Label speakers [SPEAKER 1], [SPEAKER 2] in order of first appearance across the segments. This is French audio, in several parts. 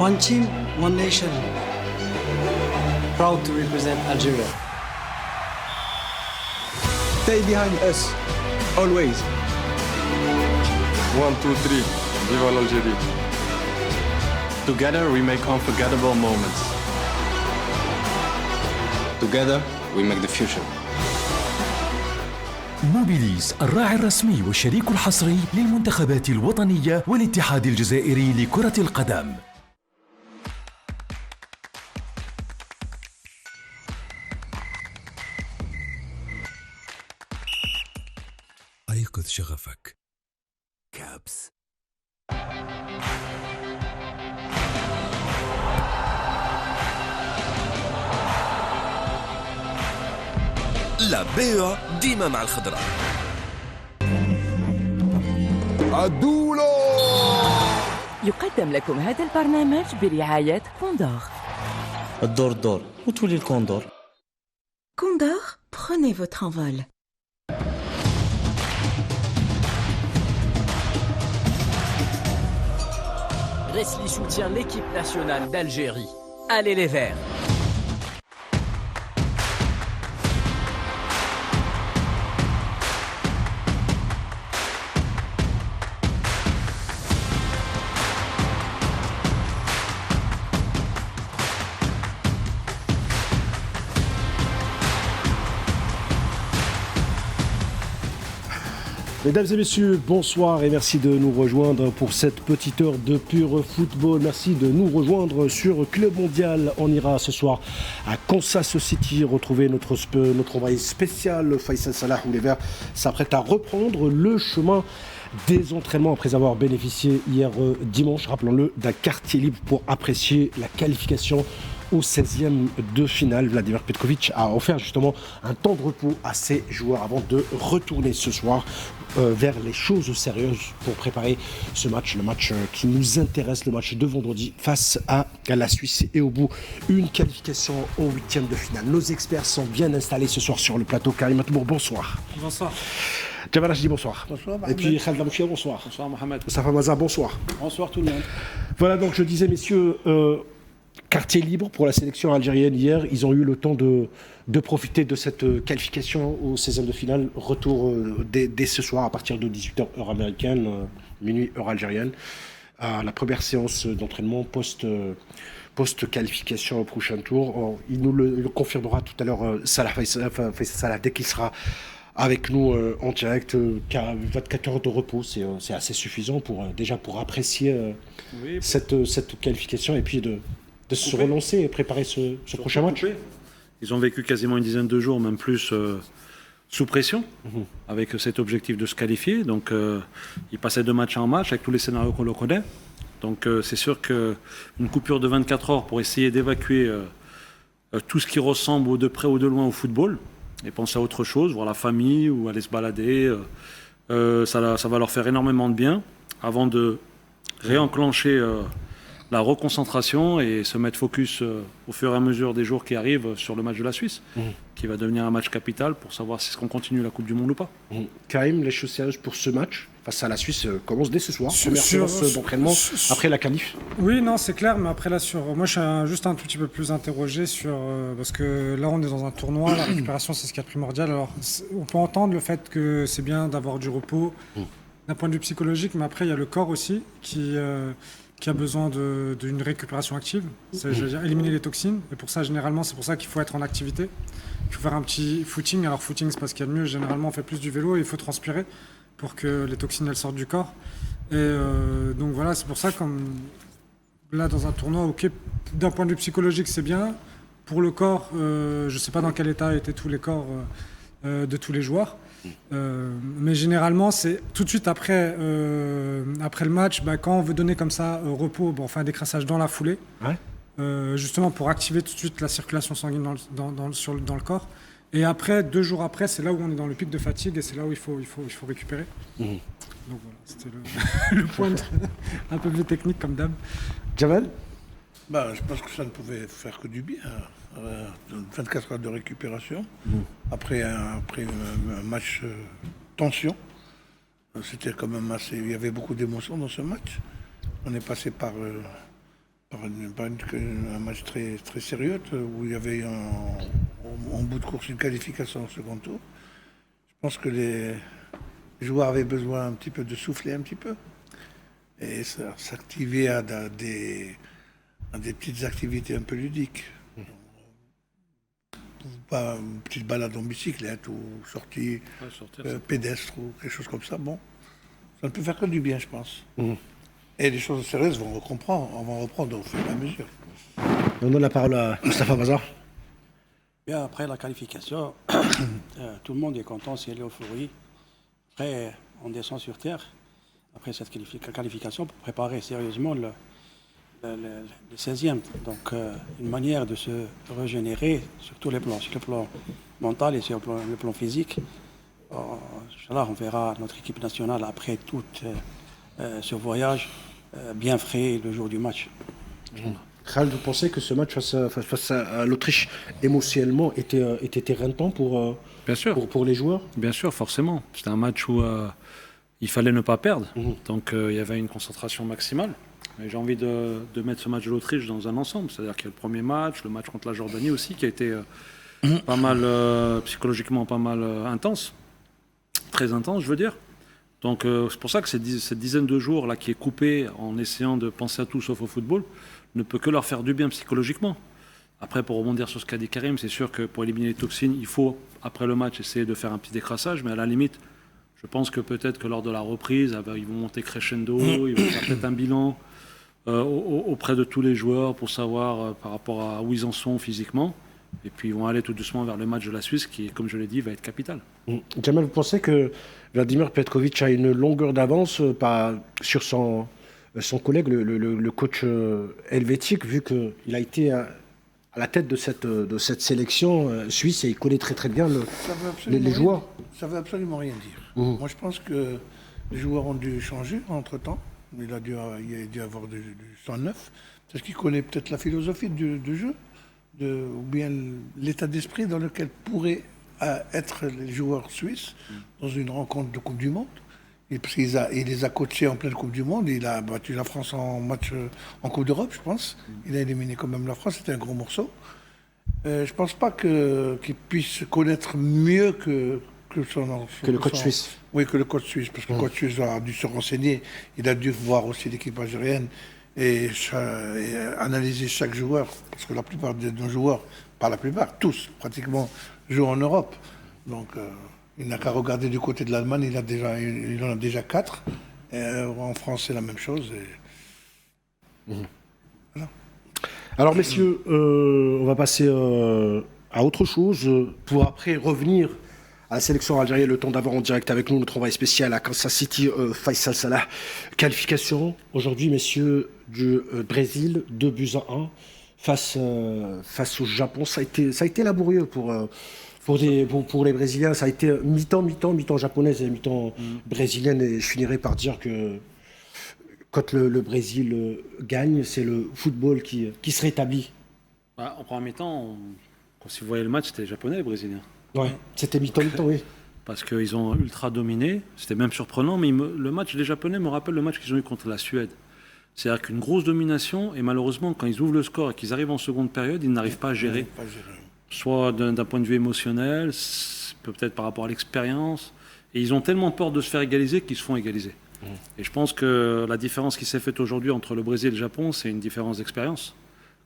[SPEAKER 1] One team, one nation. Proud to represent Algeria.
[SPEAKER 2] Stay behind us, always.
[SPEAKER 3] 1, 2, 3. Viva l'Algérie. Together we make unforgettable moments.
[SPEAKER 4] Together we make the future.
[SPEAKER 5] موبيليس الراعي الرسمي والشريك الحصري للمنتخبات الوطنية والاتحاد الجزائري لكرة القدم. أيقظ شغفك. كابس.
[SPEAKER 6] لا بيع ديما مع الخضرة.
[SPEAKER 2] عدولو.
[SPEAKER 7] يقدم لكم هذا البرنامج برعاية كوندور.
[SPEAKER 1] الدور وتولي الكوندور.
[SPEAKER 7] كوندور, prenez votre envol.
[SPEAKER 8] Resli soutient l'équipe nationale d'Algérie. Allez les Verts!
[SPEAKER 9] Mesdames et messieurs, bonsoir et merci de nous rejoindre pour cette petite heure de pur football. Merci de nous rejoindre sur Club Mondial. On ira ce soir à Kansas City retrouver notre envoyé spécial Faisal Salah, où les Verts s'apprêtent à reprendre le chemin des entraînements après avoir bénéficié hier dimanche, rappelons-le, d'un quartier libre pour apprécier la qualification au 16e de finale. Vladimir Petkovic a offert justement un temps de repos à ses joueurs avant de retourner ce soir vers les choses sérieuses pour préparer ce match, le match qui nous intéresse, le match de vendredi face à la Suisse, et au bout une qualification au 8e de finale. Nos experts sont bien installés ce soir sur le plateau. Karim Atmour, bonsoir.
[SPEAKER 10] Bonsoir.
[SPEAKER 9] Jamal Rachdi, bonsoir.
[SPEAKER 10] Bonsoir.
[SPEAKER 9] Et puis Khaled Amchia, bonsoir.
[SPEAKER 10] Bonsoir Mohamed.
[SPEAKER 9] Moustapha Maza, bonsoir.
[SPEAKER 10] Bonsoir tout le monde.
[SPEAKER 9] Voilà, donc je disais, messieurs, quartier libre pour la sélection algérienne hier. Ils ont eu le temps de profiter de cette qualification au 16e de finale. Retour dès ce soir à partir de 18h heure américaine, minuit heure algérienne, à la première séance d'entraînement post-qualification au prochain tour. Il nous le confirmera tout à l'heure, Salah, dès qu'il sera avec nous en direct. 24 heures de repos, c'est assez suffisant déjà pour apprécier cette qualification et puis de se relancer et préparer ce prochain match.
[SPEAKER 10] Ils ont vécu quasiment une dizaine de jours, même plus, sous pression, avec cet objectif de se qualifier. Donc, ils passaient de match en match avec tous les scénarios qu'on le connaît. Donc, c'est sûr qu'une coupure de 24 heures pour essayer d'évacuer tout ce qui ressemble de près ou de loin au football et penser à autre chose, voir la famille ou aller se balader, ça va leur faire énormément de bien avant de réenclencher la reconcentration et se mettre focus au fur et à mesure des jours qui arrivent sur le match de la Suisse, qui va devenir un match capital pour savoir si on continue la Coupe du Monde ou pas.
[SPEAKER 9] Karim, les choses sérieuses pour ce match face à la Suisse commencent dès ce soir. Première séance d'entraînement après la qualif.
[SPEAKER 11] Oui, non, c'est clair, mais après là, moi je suis juste un tout petit peu plus interrogé sur parce que là on est dans un tournoi, la récupération c'est ce qui est primordial. Alors on peut entendre le fait que c'est bien d'avoir du repos d'un point de vue psychologique, mais après il y a le corps aussi qui a besoin d'une récupération active, je veux dire éliminer les toxines, et pour ça généralement c'est pour ça qu'il faut être en activité, il faut faire un petit footing. Alors footing c'est pas ce qu'il y a de mieux, généralement on fait plus du vélo et il faut transpirer pour que les toxines elles sortent du corps, et donc voilà, c'est pour ça, comme là dans un tournoi, ok, d'un point de vue psychologique c'est bien, pour le corps je sais pas dans quel état étaient tous les corps de tous les joueurs. Mais généralement, c'est tout de suite après le match, quand on veut donner comme ça repos, on fait un décrassage dans la foulée, justement pour activer tout de suite la circulation sanguine dans le corps. Et après, 2 jours après, c'est là où on est dans le pic de fatigue et c'est là où il faut récupérer. Donc voilà, c'était le point un peu plus technique comme d'hab.
[SPEAKER 9] Jamal ?
[SPEAKER 12] Je pense que ça ne pouvait faire que du bien. 24 heures de récupération, après un match tension. C'était quand même assez... Il y avait beaucoup d'émotions dans ce match. On est passé par Un match très, très sérieux où il y avait en bout de course une qualification au second tour. Je pense que les joueurs avaient besoin un petit peu de souffler un petit peu et s'activer à des petites activités un peu ludiques. Pas une petite balade en bicyclette ou sortie pédestre ou quelque chose comme ça. Bon, ça ne peut faire que du bien, je pense. Et les choses sérieuses vont reprendre au fur et à mesure.
[SPEAKER 9] On donne la parole à Moustapha Bazar.
[SPEAKER 13] Bien, après la qualification, tout le monde est content, c'est l'euphorie. Après, on descend sur terre, après cette qualification, pour préparer sérieusement le 16e. Donc, une manière de se régénérer sur tous les plans, sur le plan mental et sur le plan physique. Inch'Allah, on verra notre équipe nationale après tout ce voyage bien frais le jour du match.
[SPEAKER 9] Khaled, vous pensez que ce match face à l'Autriche, émotionnellement, était éreintant pour les joueurs?
[SPEAKER 10] Bien sûr, forcément. C'était un match où il fallait ne pas perdre. Donc il y avait une concentration maximale. Et j'ai envie de mettre ce match de l'Autriche dans un ensemble. C'est-à-dire qu'il y a le premier match, le match contre la Jordanie aussi, qui a été pas mal, psychologiquement pas mal intense. Très intense, je veux dire. Donc c'est pour ça que cette dizaine de jours là qui est coupée en essayant de penser à tout sauf au football ne peut que leur faire du bien psychologiquement. Après, pour rebondir sur ce qu'a dit Karim, c'est sûr que pour éliminer les toxines, il faut, après le match, essayer de faire un petit décrassage, mais à la limite, je pense que peut-être que lors de la reprise, ils vont monter crescendo, ils vont faire peut-être un bilan auprès de tous les joueurs pour savoir par rapport à où ils en sont physiquement. Et puis ils vont aller tout doucement vers le match de la Suisse qui, comme je l'ai dit, va être capital.
[SPEAKER 9] Jamal, vous pensez que Vladimir Petkovic a une longueur d'avance sur son collègue, le coach helvétique, vu qu'il a été à la tête de cette sélection suisse et il connaît très très bien les joueurs?
[SPEAKER 12] Ça ne veut absolument rien dire. Moi je pense que les joueurs ont dû changer entre-temps. Il a dû avoir du sang neuf. Parce qu'il connaît peut-être la philosophie du jeu. Ou bien l'état d'esprit dans lequel pourraient être les joueurs suisses dans une rencontre de Coupe du Monde. Il les a coachés en pleine Coupe du Monde. Il a battu la France en match en Coupe d'Europe, je pense. Il a éliminé quand même la France. C'était un gros morceau. Je ne pense pas qu'il puisse connaître mieux que
[SPEAKER 9] le coach suisse.
[SPEAKER 12] Oui, que le coach suisse. Parce que le coach suisse a dû se renseigner. Il a dû voir aussi l'équipe algérienne. Et analyser chaque joueur, parce que la plupart de nos joueurs, pas la plupart, tous pratiquement, jouent en Europe. Donc il n'a qu'à regarder du côté de l'Allemagne, il en a déjà 4. En France, c'est la même chose. Voilà.
[SPEAKER 9] Alors messieurs, on va passer à autre chose, pour après revenir à la sélection algérienne, le temps d'avoir en direct avec nous notre envoyé spécial à Kansas City, Faisal Salah. Qualification aujourd'hui, messieurs, du Brésil, 2-1 face au Japon. Ça a été laborieux pour les Brésiliens. Ça a été mi-temps japonaise et mi-temps brésilienne. Et je finirai par dire que quand le Brésil gagne, c'est le football qui se rétablit.
[SPEAKER 10] En premier mi-temps, si vous voyez le match, c'était japonais et brésilien.
[SPEAKER 9] Ouais, c'était mi-temps, oui.
[SPEAKER 10] Parce qu'ils ont ultra dominé, c'était même surprenant, mais le match des Japonais me rappelle le match qu'ils ont eu contre la Suède. C'est-à-dire qu'une grosse domination, et malheureusement, quand ils ouvrent le score et qu'ils arrivent en seconde période, ils n'arrivent pas à gérer. Soit d'un point de vue émotionnel, peut-être par rapport à l'expérience, et ils ont tellement peur de se faire égaliser qu'ils se font égaliser. Et je pense que la différence qui s'est faite aujourd'hui entre le Brésil et le Japon, c'est une différence d'expérience.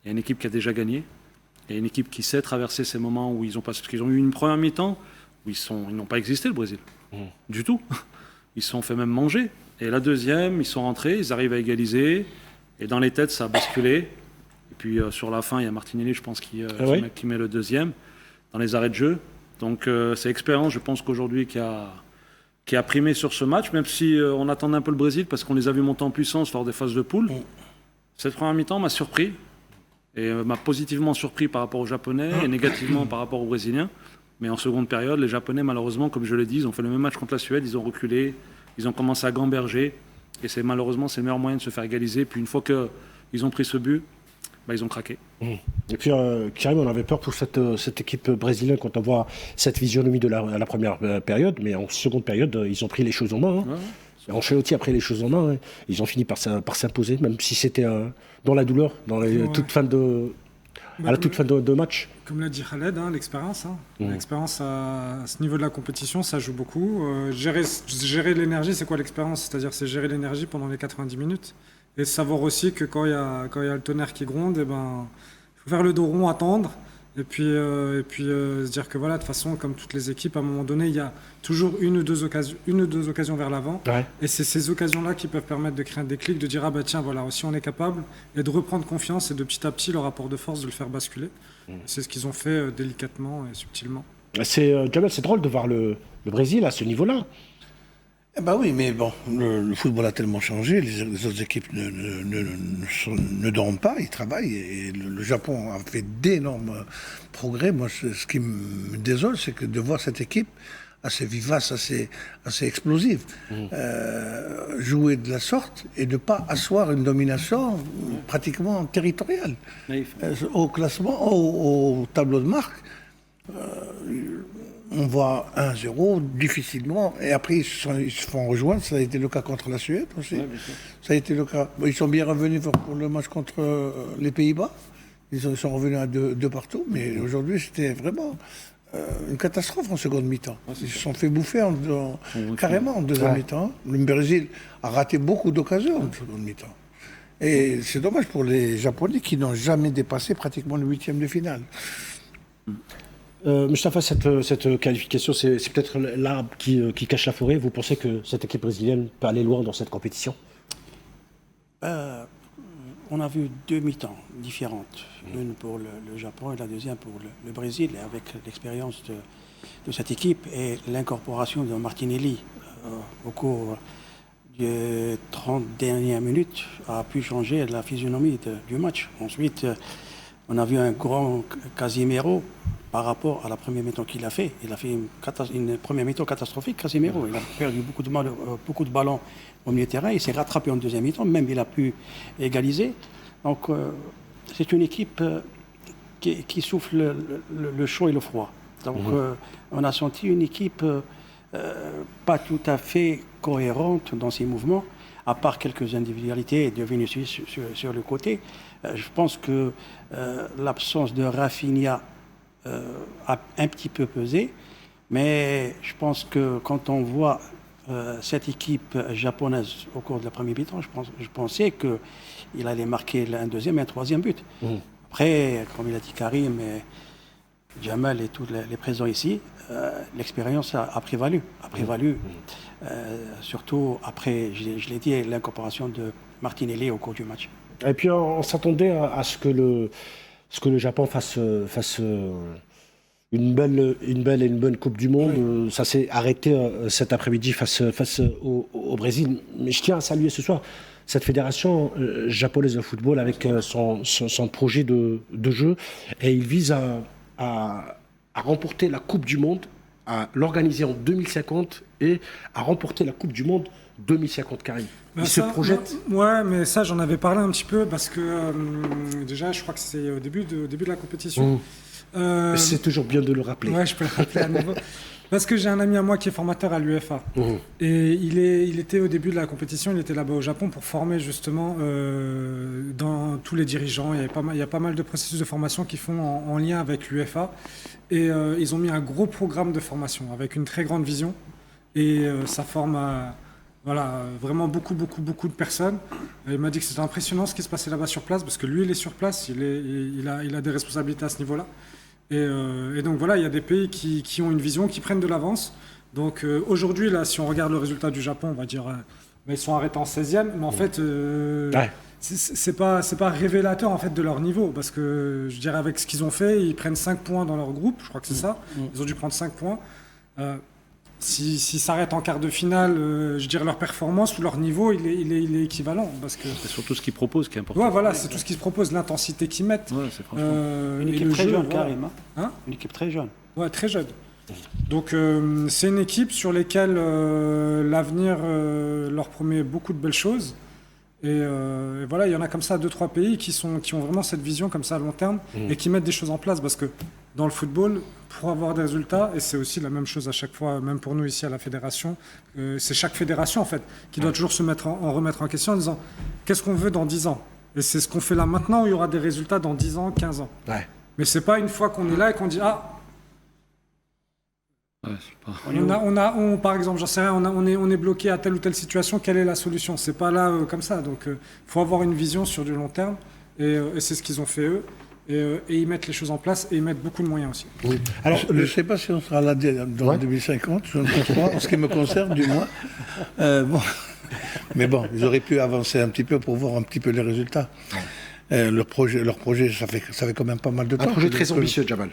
[SPEAKER 10] Il y a une équipe qui a déjà gagné. Il y a une équipe qui sait traverser ces moments où ils ont passé, parce qu'ils ont eu une première mi-temps où ils n'ont pas existé, le Brésil, du tout. Ils se sont fait même manger. Et la deuxième, ils sont rentrés, ils arrivent à égaliser, et dans les têtes, ça a basculé. Et puis sur la fin, il y a Martinelli, je pense, qui met le deuxième dans les arrêts de jeu. Donc c'est l'expérience, je pense qu'aujourd'hui, qui a primé sur ce match, même si on attendait un peu le Brésil, parce qu'on les a vus monter en puissance lors des phases de poule. Cette première mi-temps m'a surpris. Et m'a positivement surpris par rapport aux Japonais et négativement par rapport aux Brésiliens. Mais en seconde période, les Japonais, malheureusement, comme je l'ai dit, ils ont fait le même match contre la Suède, ils ont reculé, ils ont commencé à gamberger. Et malheureusement, c'est le meilleur moyen de se faire égaliser. Puis une fois qu'ils ont pris ce but, ils ont craqué.
[SPEAKER 9] Et puis, Karim, on avait peur pour cette équipe brésilienne quand on voit cette physionomie de la première période. Mais en seconde période, ils ont pris les choses en main. Ancelotti a pris les choses en main. Hein. Ils ont fini par s'imposer, même si c'était dans la douleur, dans la toute fin de match.
[SPEAKER 11] Comme l'a dit Khaled, hein, l'expérience. Hein. L'expérience à ce niveau de la compétition, ça joue beaucoup. Gérer l'énergie, c'est quoi l'expérience? C'est-à-dire c'est gérer l'énergie pendant les 90 minutes. Et savoir aussi que quand il y a le tonnerre qui gronde, il faut faire le dos rond, attendre. Et puis se dire que voilà, de toute façon, comme toutes les équipes, à un moment donné, il y a toujours une ou deux occasions vers l'avant. Ouais. Et c'est ces occasions-là qui peuvent permettre de créer un déclic, de dire ah bah tiens, voilà, aussi on est capable, et de reprendre confiance et de petit à petit le rapport de force de le faire basculer. C'est ce qu'ils ont fait délicatement et subtilement.
[SPEAKER 9] Jamel, c'est drôle de voir le Brésil à ce niveau-là.
[SPEAKER 12] Oui, mais bon, le football a tellement changé, les autres équipes ne dorment pas, ils travaillent, et le Japon a fait d'énormes progrès. Moi, ce qui me désole, c'est que de voir cette équipe assez vivace, assez explosive, jouer de la sorte et de ne pas asseoir une domination pratiquement territoriale. Au classement, au tableau de marque, on voit 1-0 difficilement, et après ils se font rejoindre. Ça a été le cas contre la Suède aussi. Ouais, ça a été le cas. Ils sont bien revenus pour le match contre les Pays-Bas. Ils sont revenus à deux partout, mais aujourd'hui c'était vraiment une catastrophe en seconde mi-temps. Ils se sont fait bouffer carrément en deuxième mi-temps. Le Brésil a raté beaucoup d'occasions en seconde mi-temps. Et c'est dommage pour les Japonais qui n'ont jamais dépassé pratiquement le 8e de finale.
[SPEAKER 9] Mustapha, cette qualification, c'est peut-être l'arbre qui cache la forêt. Vous pensez que cette équipe brésilienne peut aller loin dans cette compétition?
[SPEAKER 13] On a vu deux mi-temps différentes. Une pour le Japon et la deuxième pour le Brésil. Et avec l'expérience de cette équipe et l'incorporation de Martinelli au cours des 30 dernières minutes a pu changer la physionomie du match. Ensuite, on a vu un grand Casemiro par rapport à la première mi-temps qu'il a fait. Il a fait une première mi-temps catastrophique, Casemiro. Il a perdu beaucoup de ballons au milieu de terrain. Il s'est rattrapé en deuxième mi-temps, même il a pu égaliser. Donc c'est une équipe qui souffle le chaud et le froid. Donc on a senti une équipe pas tout à fait cohérente dans ses mouvements, à part quelques individualités de Vinicius sur le côté. Je pense que l'absence de Rafinha a un petit peu pesé, mais je pense que quand on voit cette équipe japonaise au cours de la première mi-temps, je pensais qu'il allait marquer un deuxième et un troisième but. Après, comme il a dit Karim et Jamal et tous les présents ici, l'expérience a prévalu. Surtout après, je l'ai dit, l'incorporation de Martinelli au cours du match.
[SPEAKER 9] Et puis on s'attendait à ce que le Japon fasse une belle et une bonne Coupe du Monde. Oui. Ça s'est arrêté cet après-midi face au Brésil. Mais je tiens à saluer ce soir cette fédération japonaise de football avec son projet de jeu. Et il vise à remporter la Coupe du Monde, à l'organiser en 2050 et à remporter la Coupe du Monde 2050, Karim. Il se projette.
[SPEAKER 11] Ouais, mais ça, j'en avais parlé un petit peu parce que déjà, je crois que c'est au début de la compétition.
[SPEAKER 9] C'est toujours bien de le rappeler.
[SPEAKER 11] Ouais, je peux le rappeler à nouveau. Parce que j'ai un ami à moi qui est formateur à l'UEFA. Et il était au début de la compétition, il était là-bas au Japon pour former justement dans tous les dirigeants. Il y a pas mal de processus de formation qui font en lien avec l'UEFA. Et ils ont mis un gros programme de formation avec une très grande vision. Et ça forme vraiment beaucoup de personnes. Il m'a dit que c'était impressionnant ce qui se passait là-bas sur place, parce que lui, il est sur place, il a des responsabilités à ce niveau-là. Et donc voilà, il y a des pays qui ont une vision, qui prennent de l'avance. Donc aujourd'hui, là, si on regarde le résultat du Japon, on va dire ils sont arrêtés en 16e, mais en fait, c'est pas révélateur en fait de leur niveau, parce que je dirais avec ce qu'ils ont fait, ils prennent 5 points dans leur groupe, je crois que c'est ça. Ils ont dû prendre 5 points. S'ils s'arrêtent en quart de finale, je dirais leur performance ou leur niveau, il est équivalent. Parce que
[SPEAKER 10] c'est surtout ce qu'ils proposent qui est important.
[SPEAKER 11] Ouais, voilà, c'est tout ce qu'ils se proposent, l'intensité qu'ils mettent.
[SPEAKER 10] Ouais, c'est franchement...
[SPEAKER 13] une équipe très jeune, Karim. Une équipe très jeune.
[SPEAKER 11] Ouais, très jeune. Donc c'est une équipe sur laquelle l'avenir leur promet beaucoup de belles choses. Et voilà, il y en a comme ça 2-3 pays qui ont vraiment cette vision comme ça à long terme et qui mettent des choses en place, parce que dans le football, pour avoir des résultats, et c'est aussi la même chose à chaque fois, même pour nous ici à la fédération, c'est chaque fédération en fait qui doit toujours se remettre en question en disant qu'est-ce qu'on veut dans 10 ans. Et c'est ce qu'on fait là maintenant où il y aura des résultats dans 10 ans, 15 ans.
[SPEAKER 9] Ouais.
[SPEAKER 11] Mais c'est pas une fois qu'on est là et qu'on dit par exemple, j'en sais rien, on est bloqué à telle ou telle situation, quelle est la solution? C'est pas là comme ça. Donc il faut avoir une vision sur du long terme et c'est ce qu'ils ont fait eux. Et ils mettent les choses en place et ils mettent beaucoup de moyens aussi.
[SPEAKER 12] Oui. Alors, je ne sais pas si on sera là dans 2050, je ne pense pas, en ce qui me concerne du moins. Bon. Mais bon, ils auraient pu avancer un petit peu pour voir un petit peu les résultats. Leur projet, ça fait quand même pas mal de temps.
[SPEAKER 9] Un projet très ambitieux, Jamal.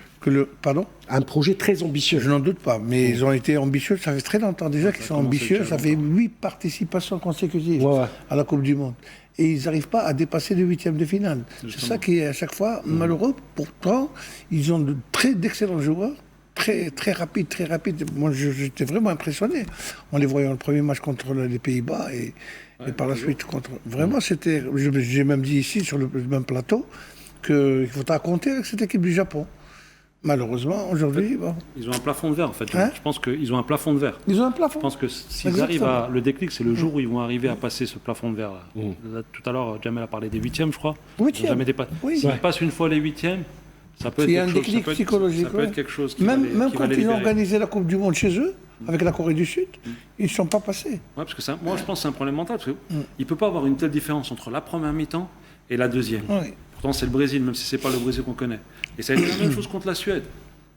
[SPEAKER 12] Pardon ?
[SPEAKER 9] Un projet très ambitieux.
[SPEAKER 12] Je n'en doute pas, mais ils ont été ambitieux, ça fait très longtemps déjà qu'ils sont ambitieux, ça fait 8 participations consécutives à la Coupe du Monde. Et ils n'arrivent pas à dépasser le 8e de finale. C'est ça qui est à chaque fois malheureux. Pourtant, ils ont d'excellents joueurs, très rapides. Moi, j'étais vraiment impressionné en les voyant le premier match contre les Pays-Bas et par la suite contre... Vraiment, c'était... J'ai même dit ici, sur le même plateau, qu'il faudra compter avec cette équipe du Japon. Malheureusement, aujourd'hui... Bon.
[SPEAKER 10] Ils ont un plafond de verre, en fait. Je pense qu'ils ont un plafond de verre.
[SPEAKER 12] Ils ont un plafond.
[SPEAKER 10] Je pense que s'ils arrivent à... Le déclic, c'est le jour où ils vont arriver à passer ce plafond de verre. Tout à l'heure, Jamel a parlé des 8e, je crois.
[SPEAKER 12] 8e.
[SPEAKER 10] S'ils passent une fois les 8e, ça peut être
[SPEAKER 12] il y a un déclic psychologique.
[SPEAKER 10] Ça peut être quelque chose qui
[SPEAKER 12] même
[SPEAKER 10] va
[SPEAKER 12] quand
[SPEAKER 10] les
[SPEAKER 12] ils ont
[SPEAKER 10] libérer.
[SPEAKER 12] organisé la Coupe du Monde chez eux, avec la Corée du Sud, ils ne sont pas passés.
[SPEAKER 10] Ouais, parce que moi, je pense que c'est un problème mental. Parce qu'il ne peut pas avoir une telle différence entre la première mi-temps et la deuxième. Pourtant, c'est le Brésil, même si ce n'est pas le Brésil qu'on connaît. Et ça a été la même chose contre la Suède.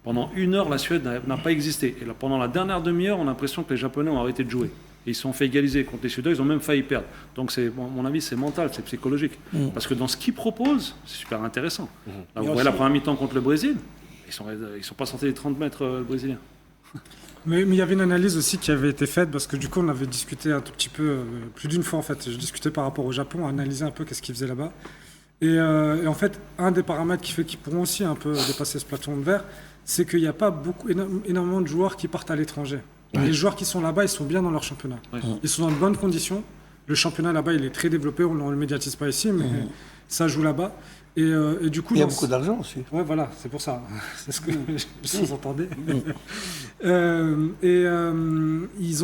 [SPEAKER 10] Pendant 1 heure, la Suède n'a pas existé. Et là, pendant la dernière demi-heure, on a l'impression que les Japonais ont arrêté de jouer. Et ils se sont fait égaliser contre les Suédois, ils ont même failli perdre. Donc, à mon avis, c'est mental, c'est psychologique. Parce que dans ce qu'ils proposent, c'est super intéressant. Là, vous voyez la première mi-temps contre le Brésil, ils sont pas sortis les 30 mètres brésiliens.
[SPEAKER 11] Mais il y avait une analyse aussi qui avait été faite, parce que du coup, on avait discuté un tout petit peu, plus d'une fois en fait. Je discutais par rapport au Japon, analyser un peu qu'est-ce qu'ils faisaient là-bas. Et en fait, un des paramètres qui fait qu'ils pourront aussi un peu dépasser ce plafond de verre, c'est qu'il n'y a pas énormément de joueurs qui partent à l'étranger. Les joueurs qui sont là-bas, ils sont bien dans leur championnat. Ils sont dans de bonnes conditions. Le championnat là-bas, il est très développé. On ne le médiatise pas ici, mais ça joue là-bas. Et du coup,
[SPEAKER 12] il y a beaucoup d'argent aussi.
[SPEAKER 11] Ouais, voilà, c'est pour ça. C'est ce que je vous entendais. Ils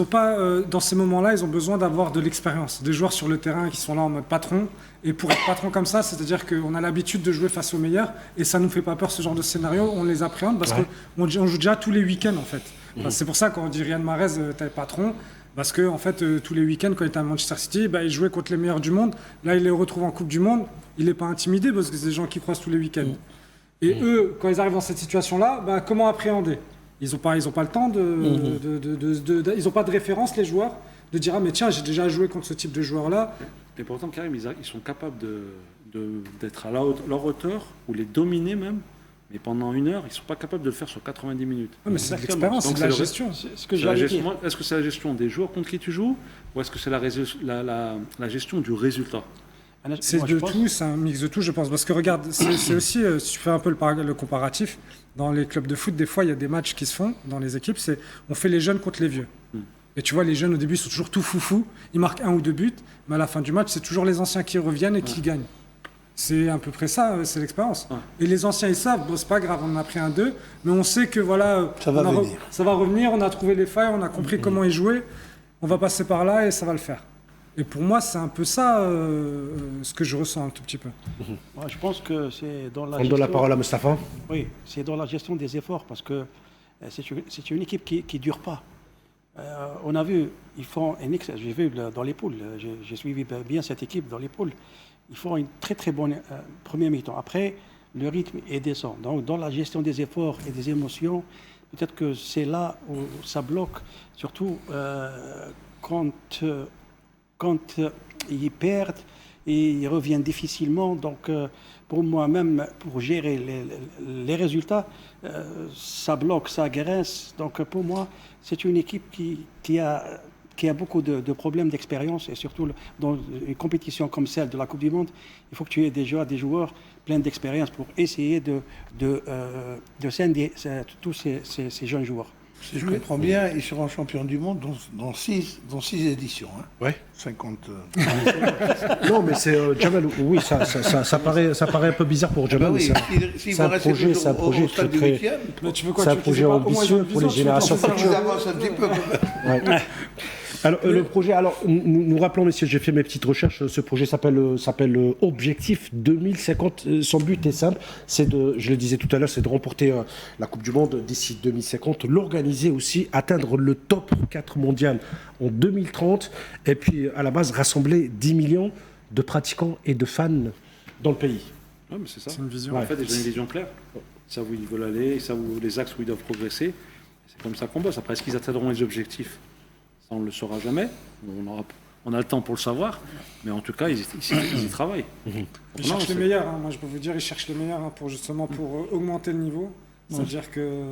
[SPEAKER 11] n'ont pas, dans ces moments-là, ils ont besoin d'avoir de l'expérience. Des joueurs sur le terrain qui sont là en mode patron. Et pour être patron comme ça, c'est-à-dire qu'on a l'habitude de jouer face aux meilleurs. Et ça ne nous fait pas peur, ce genre de scénario. On les appréhende parce qu'on joue déjà tous les week-ends, en fait. Enfin, c'est pour ça qu'on dit Riyad Mahrez, t'es patron. Parce que, en fait, tous les week-ends, quand il était à Manchester City, il jouait contre les meilleurs du monde. Là, il les retrouve en Coupe du Monde. Il n'est pas intimidé parce que c'est des gens qui croisent tous les week-ends. Et eux, quand ils arrivent dans cette situation-là, comment appréhender ? Ils n'ont pas le temps ils n'ont pas de référence, les joueurs, de dire « Ah, mais tiens, j'ai déjà joué contre ce type de joueur-là. »
[SPEAKER 10] Et pourtant, Karim, ils sont capables d'être à leur hauteur, ou les dominer même. Mais pendant 1 heure, ils ne sont pas capables de le faire sur 90 minutes.
[SPEAKER 11] Mais c'est de l'expérience, c'est de la gestion.
[SPEAKER 10] Est-ce que c'est la gestion des joueurs contre qui tu joues, ou est-ce que c'est la gestion du résultat ?
[SPEAKER 11] C'est de tout, c'est un mix de tout, je pense. Parce que regarde, c'est aussi, si tu fais un peu le comparatif, dans les clubs de foot, des fois, il y a des matchs qui se font dans les équipes, on fait les jeunes contre les vieux. Et tu vois, les jeunes, au début, ils sont toujours tout foufou, ils marquent 1 ou 2 buts, mais à la fin du match, c'est toujours les anciens qui reviennent et qui gagnent. C'est à peu près ça, c'est l'expérience. Et les anciens, ils savent, bon, c'est pas grave, on en a pris 1-2, mais on sait que voilà, ça va revenir, on a trouvé les failles, on a compris comment y jouer, on va passer par là et ça va le faire. Et pour moi, c'est un peu ça ce que je ressens un tout petit peu.
[SPEAKER 13] Moi, je pense que c'est dans la
[SPEAKER 9] gestion... On donne la parole à Moustapha.
[SPEAKER 13] Oui, c'est dans la gestion des efforts, parce que c'est une équipe qui ne dure pas. On a vu, ils font j'ai vu dans les poules, j'ai suivi bien cette équipe dans les poules, ils font une très très bonne première mi-temps. Après, le rythme est descend. Donc, dans la gestion des efforts et des émotions, peut-être que c'est là où ça bloque, surtout quand ils perdent et ils reviennent difficilement. Donc, pour moi-même, pour gérer les résultats, ça bloque, ça agresse. Donc, pour moi, c'est une équipe qui a beaucoup de problèmes d'expérience, et surtout dans une compétition comme celle de la Coupe du Monde, il faut que tu aies des joueurs pleins d'expérience pour essayer de scinder tous ces jeunes joueurs.
[SPEAKER 12] Si je comprends bien, ils seront champions du monde dans 6 éditions. Hein.
[SPEAKER 9] Ouais.
[SPEAKER 12] 50.
[SPEAKER 9] Non, mais c'est Jamal. Oui, ça paraît un peu bizarre pour Jamal.
[SPEAKER 12] oui,
[SPEAKER 9] c'est un projet, c'est un projet très très. C'est un projet ambitieux pour les générations futures. Ouais. Alors, le projet, nous rappelons, messieurs, j'ai fait mes petites recherches. Ce projet s'appelle Objectif 2050. Son but est simple, je le disais tout à l'heure, c'est de remporter la Coupe du Monde d'ici 2050, l'organiser aussi, atteindre le top 4 mondial en 2030, et puis à la base rassembler 10 millions de pratiquants et de fans dans le pays.
[SPEAKER 10] Oui, mais c'est ça.
[SPEAKER 11] C'est une vision.
[SPEAKER 10] En fait, ils ont une vision claire. Ils savent où ils veulent aller, ils savent les axes où ils doivent progresser. C'est comme ça qu'on bosse. Après, est-ce qu'ils atteindront les objectifs ? Ça, on ne le saura jamais. On a le temps pour le savoir. Mais en tout cas, ils y travaillent.
[SPEAKER 11] Ils cherchent les meilleurs. Moi, je peux vous dire, ils cherchent les meilleurs pour augmenter le niveau. C'est-à-dire que...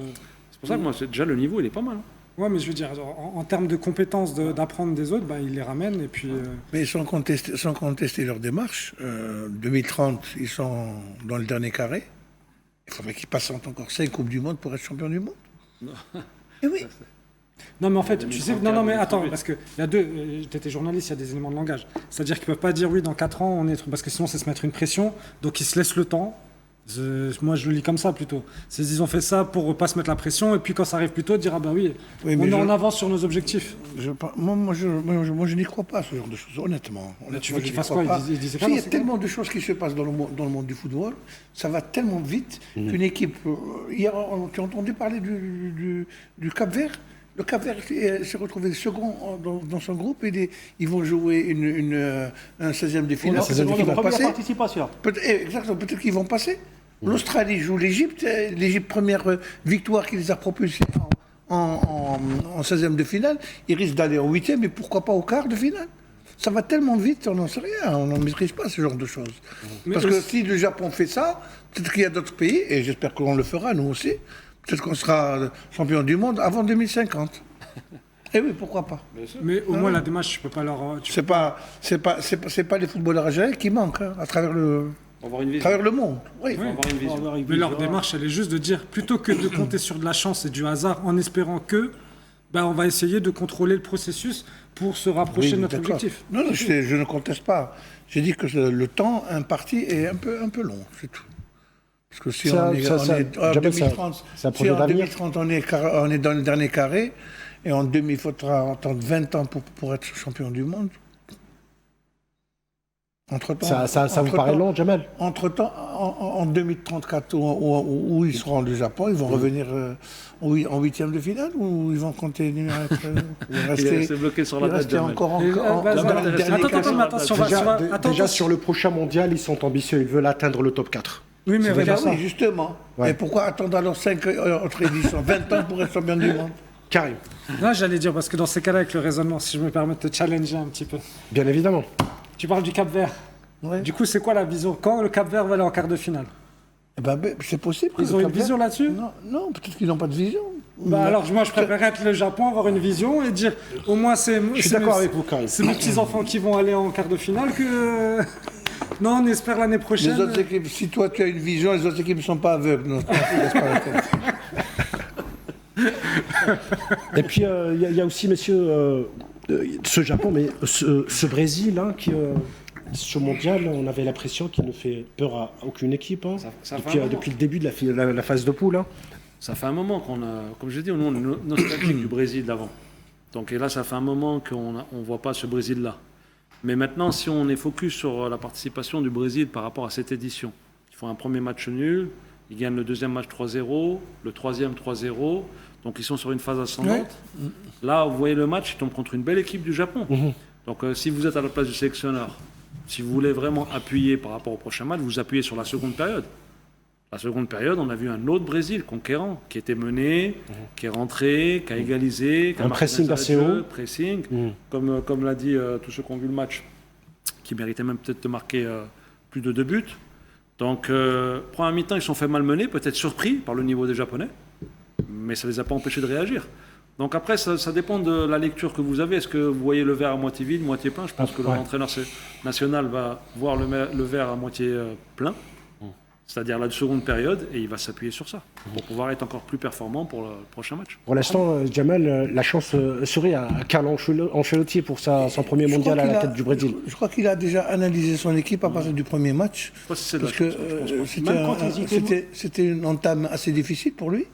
[SPEAKER 10] C'est pour ça que moi, déjà, le niveau, il est pas mal.
[SPEAKER 11] Ouais, mais je veux dire, en termes de compétences d'apprendre des autres, ils les ramènent et puis...
[SPEAKER 12] Mais sans contester leur démarche, 2030, ils sont dans le dernier carré. Il faudrait qu'ils passent encore 5 Coupes du Monde pour être champion du monde.
[SPEAKER 10] Non.
[SPEAKER 12] Et oui.
[SPEAKER 11] Non, mais en fait, tu sais... Non, mais attends, parce qu'il y a tu étais journaliste, il y a des éléments de langage. C'est-à-dire qu'ils ne peuvent pas dire, oui, dans 4 ans, on est... Parce que sinon, c'est se mettre une pression. Donc, ils se laissent le temps. Moi, je le lis comme ça, plutôt. Ils ont fait ça pour ne pas se mettre la pression. Et puis, quand ça arrive plus tôt, dire, ah ben oui, on est en avance sur nos objectifs.
[SPEAKER 12] Moi, je n'y crois pas, ce genre de choses, honnêtement.
[SPEAKER 11] Tu veux qu'ils fassent quoi? Ils disaient pas.
[SPEAKER 12] Il y a tellement de choses qui se passent dans le monde du football. Ça va tellement vite qu'une équipe... Hier, tu as entendu parler du Cap-Vert? Le Cap-Vert s'est retrouvé second dans son groupe et ils vont jouer un 16e de finale.
[SPEAKER 13] C'est la première participation.
[SPEAKER 12] Exactement, peut-être qu'ils vont passer. L'Australie joue l'Égypte. L'Égypte, première victoire qui les a propulsés en 16e de finale. Ils risquent d'aller au 8e, mais pourquoi pas au quart de finale? Ça va tellement vite, on n'en sait rien. On n'en maîtrise pas ce genre de choses. Parce que si le Japon fait ça, peut-être qu'il y a d'autres pays, et j'espère qu'on le fera, nous aussi. Peut-être qu'on sera champion du monde avant 2050. Eh oui, pourquoi pas.
[SPEAKER 11] Mais au moins, la démarche, tu peux pas leur...
[SPEAKER 12] C'est pas les footballeurs algériens qui manquent à travers le monde. Oui.
[SPEAKER 11] Mais leur démarche, elle est juste de dire, plutôt que de compter sur de la chance et du hasard en espérant que, on va essayer de contrôler le processus pour se rapprocher de notre objectif.
[SPEAKER 12] Non, je ne conteste pas. J'ai dit que le temps imparti est un peu long, c'est tout. Parce que si en 2030, on est dans le dernier carré, et il faudra attendre 20 ans pour être champion du monde.
[SPEAKER 9] Entre-temps, ça vous paraît long, Jamal?
[SPEAKER 12] Entre-temps, en 2034, où ils seront le Japon, ils vont revenir en 8e de finale, ou ils vont continuer à être...
[SPEAKER 10] rester bloqué sur la tête,
[SPEAKER 11] Attends,
[SPEAKER 9] déjà, sur le prochain mondial, ils sont ambitieux, ils veulent atteindre le top 4.
[SPEAKER 12] Oui, mais oui, justement. Ouais. Et pourquoi attendre alors 5 autres éditions, 20 ans pour être champion du monde?
[SPEAKER 9] Karim.
[SPEAKER 11] Là, j'allais dire, parce que dans ces cas-là, avec le raisonnement, si je me permets de te challenger un petit peu.
[SPEAKER 9] Bien évidemment.
[SPEAKER 11] Tu parles du Cap-Vert. Ouais. Du coup, c'est quoi la vision? Quand le Cap-Vert va aller en quart de finale?
[SPEAKER 12] C'est possible.
[SPEAKER 11] Ils ont une vision là-dessus?
[SPEAKER 12] Non, peut-être qu'ils n'ont pas de vision.
[SPEAKER 11] Alors, moi, je préférerais être le Japon, avoir une vision et dire, au moins, c'est...
[SPEAKER 9] Je suis d'accord avec vous, Karim.
[SPEAKER 11] C'est mes petits-enfants qui vont aller en quart de finale que... Non, on espère l'année prochaine.
[SPEAKER 12] Les autres équipes, si toi tu as une vision, les autres équipes ne sont pas aveugles. Non,
[SPEAKER 9] et puis il y a aussi, messieurs, ce Japon, mais ce Brésil, ce mondial, on avait l'impression qu'il ne fait peur à aucune équipe depuis le début de la phase de poule.
[SPEAKER 10] Ça fait un moment qu'on a, comme je l'ai dit, on est nostalgique du Brésil d'avant. Donc et là, ça fait un moment qu'on ne voit pas ce Brésil-là. Mais maintenant, si on est focus sur la participation du Brésil par rapport à cette édition, ils font un premier match nul, ils gagnent le deuxième match 3-0, le troisième 3-0, donc ils sont sur une phase ascendante. Ouais. Là, vous voyez le match, ils tombent contre une belle équipe du Japon. Donc si vous êtes à la place du sélectionneur, si vous voulez vraiment appuyer par rapport au prochain match, vous appuyez sur la seconde période. La seconde période, on a vu un autre Brésil conquérant, qui était mené, qui est rentré, qui a égalisé, qui a
[SPEAKER 9] un pressing assez haut.
[SPEAKER 10] Comme l'a dit tous ceux qui ont vu le match, qui méritait même peut-être de marquer plus de 2 buts. Donc, première mi-temps, ils se sont fait malmener, peut-être surpris par le niveau des Japonais, mais ça ne les a pas empêchés de réagir. Donc après, ça dépend de la lecture que vous avez. Est-ce que vous voyez le verre à moitié vide, moitié plein? Je pense que l'entraîneur national va voir le verre à moitié plein. c'est-à-dire la seconde période, et il va s'appuyer sur ça pour pouvoir être encore plus performant pour le prochain match.
[SPEAKER 9] Pour l'instant, Jamal, la chance sourit à Carlo Ancelotti pour son premier mondial à la tête du Brésil.
[SPEAKER 12] Je crois qu'il a déjà analysé son équipe à partir du premier match.
[SPEAKER 10] Je sais pas si c'est de la
[SPEAKER 12] parce
[SPEAKER 10] chance,
[SPEAKER 12] que c'était une entame assez difficile pour lui.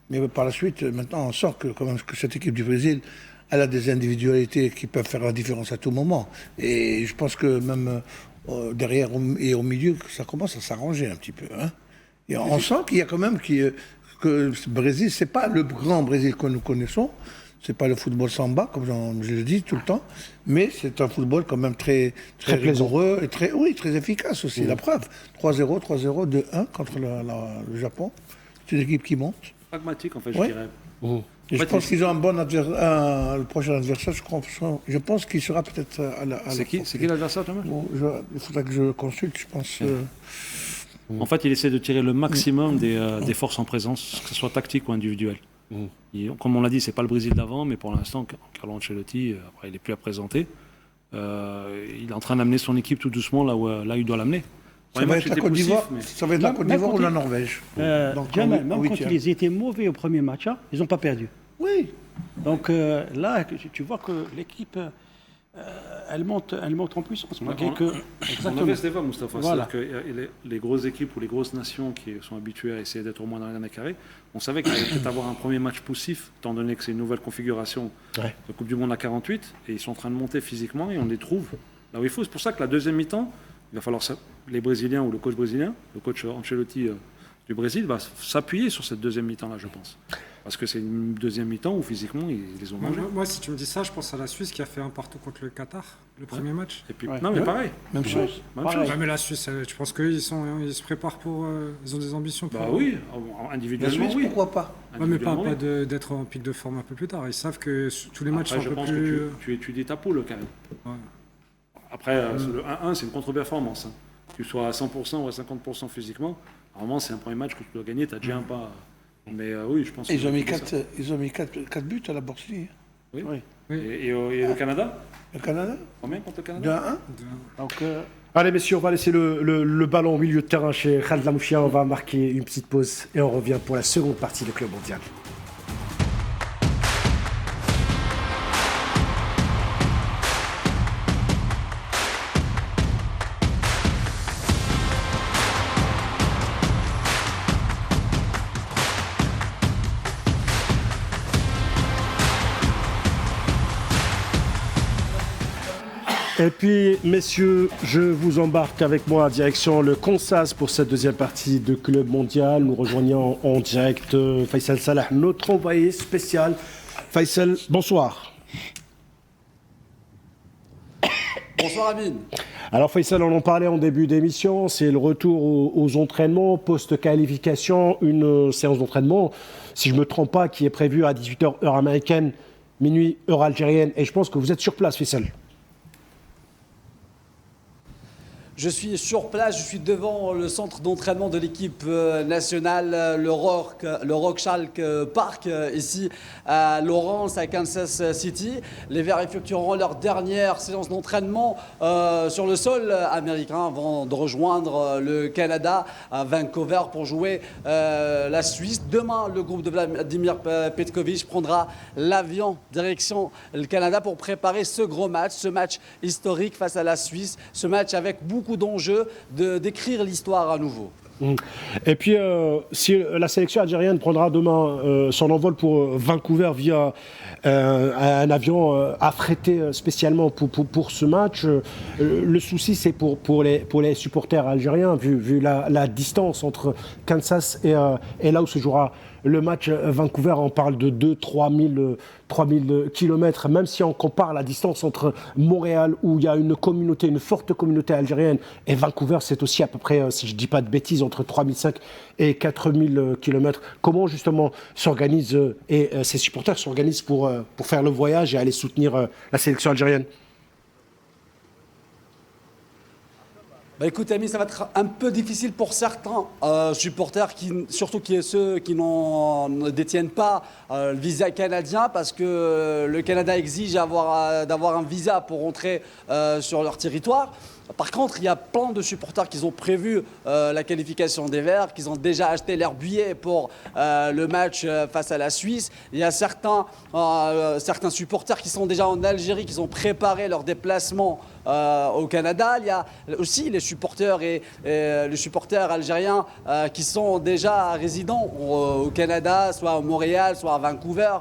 [SPEAKER 12] Mais par la suite, maintenant, on sent que cette équipe du Brésil, elle a des individualités qui peuvent faire la différence à tout moment. Et je pense que même derrière et au milieu, ça commence à s'arranger un petit peu. Hein. Et on sent qu'il y a quand même que ce Brésil, c'est pas le grand Brésil que nous connaissons. C'est pas le football samba, comme je le dis tout le temps. Mais c'est un football quand même très rigoureux et très efficace aussi. La preuve, 3-0, 3-0, 2-1 contre le Japon. C'est une équipe qui monte.
[SPEAKER 10] Pragmatique, en fait, je dirais.
[SPEAKER 12] Et je pense qu'ils ont un bon le prochain adversaire. Je pense qu'il sera peut-être à la.
[SPEAKER 10] C'est qui l'adversaire, Thomas?
[SPEAKER 12] Il faudra que je consulte, je pense.
[SPEAKER 10] En fait, il essaie de tirer le maximum des forces en présence, que ce soit tactique ou individuel. Comme on l'a dit, c'est pas le Brésil d'avant, mais pour l'instant, Carlo Ancelotti, après, il n'est plus à présenter. Il est en train d'amener son équipe tout doucement là où il doit l'amener.
[SPEAKER 12] Ça va être la Côte d'Ivoire, ou la Norvège.
[SPEAKER 13] Même quand ils étaient mauvais au premier match, ils n'ont pas perdu.
[SPEAKER 12] Oui.
[SPEAKER 13] Donc là, tu vois que l'équipe, elle monte en puissance.
[SPEAKER 10] On avait Stéphane, Moustapha.
[SPEAKER 13] Voilà.
[SPEAKER 10] C'est-à-dire que les grosses équipes ou les grosses nations qui sont habituées à essayer d'être au moins dans les derniers carrés, on savait qu'il allait peut-être avoir un premier match poussif, étant donné que c'est une nouvelle configuration de Coupe du Monde à 48, et ils sont en train de monter physiquement, et on les trouve là où il faut. C'est pour ça que la deuxième mi-temps, il va falloir les Brésiliens ou le coach brésilien, le coach Ancelotti du Brésil, va s'appuyer sur cette deuxième mi-temps-là, je pense. Parce que c'est une deuxième mi-temps où physiquement, ils les ont mangés.
[SPEAKER 11] Moi, si tu me dis ça, je pense à la Suisse qui a fait un partout contre le Qatar, le premier match.
[SPEAKER 10] Et puis, non, mais pareil.
[SPEAKER 12] Même chose.
[SPEAKER 11] Ouais, mais la Suisse, tu penses qu'ils se préparent pour. Ils ont des ambitions pour.
[SPEAKER 10] Bah oui, individuellement,
[SPEAKER 12] la Suisse,
[SPEAKER 10] oui.
[SPEAKER 12] Pourquoi pas?
[SPEAKER 11] Ouais, mais pas d'être en pic de forme un peu plus tard. Ils savent que tous les matchs sont un peu plus.
[SPEAKER 10] Je pense que tu étudies ta poule, quand même. Ouais. Après, le 1-1, c'est une contre-performance. Hein. Que tu sois à 100% ou à 50% physiquement, normalement, c'est un premier match que tu dois gagner, tu n'as déjà un pas. Mais oui, je pense
[SPEAKER 12] ils ont mis 4 buts à la Bosnie.
[SPEAKER 10] Oui. Et le Canada?
[SPEAKER 12] Le Canada?
[SPEAKER 10] Combien contre le Canada?
[SPEAKER 12] 2-1.
[SPEAKER 9] Donc, allez, messieurs, on va laisser le ballon au milieu de terrain chez Khaled Lamouchia. On va marquer une petite pause et on revient pour la seconde partie du Club Mondial. Et puis, messieurs, je vous embarque avec moi en direction le CONSAS pour cette deuxième partie de Club Mondial. Nous rejoignons en direct Faisal Salah, notre envoyé spécial. Faisal, bonsoir.
[SPEAKER 14] Bonsoir Amine.
[SPEAKER 9] Alors Faisal, on en parlait en début d'émission, c'est le retour aux entraînements, post-qualification, une séance d'entraînement, si je ne me trompe pas, qui est prévue à 18h heure américaine, minuit heure algérienne. Et je pense que vous êtes sur place, Faisal.
[SPEAKER 14] Je suis sur place, je suis devant le centre d'entraînement de l'équipe nationale, le Rock-Schalke Park, ici à Lawrence, à Kansas City. Les Verts effectueront leur dernière séance d'entraînement sur le sol américain avant de rejoindre le Canada à Vancouver pour jouer la Suisse. Demain, le groupe de Vladimir Petkovic prendra l'avion direction le Canada pour préparer ce gros match, ce match historique face à la Suisse, ce match avec beaucoup d'enjeux d'écrire l'histoire à nouveau.
[SPEAKER 9] Et puis, si la sélection algérienne prendra demain son envol pour Vancouver via un avion affrété spécialement pour ce match, le souci c'est pour les supporters algériens, vu la distance entre Kansas et là où se jouera le match Vancouver, on parle de 2-3 000 kilomètres, même si on compare la distance entre Montréal, où il y a une forte communauté algérienne, et Vancouver, c'est aussi à peu près, si je ne dis pas de bêtises, entre 3 500 et 4 000 kilomètres. Comment justement s'organisent et ces supporters s'organisent pour faire le voyage et aller soutenir la sélection algérienne?
[SPEAKER 14] Bah écoute Ami, ça va être un peu difficile pour certains supporters, surtout ceux qui ne détiennent pas le visa canadien, parce que le Canada exige d'avoir un visa pour rentrer sur leur territoire. Par contre, il y a plein de supporters qui ont prévu la qualification des Verts, qui ont déjà acheté leur billet pour le match face à la Suisse. Il y a certains supporters qui sont déjà en Algérie, qui ont préparé leur déplacement au Canada. Il y a aussi les supporters les supporters algériens qui sont déjà résidents au Canada, soit à Montréal, soit à Vancouver.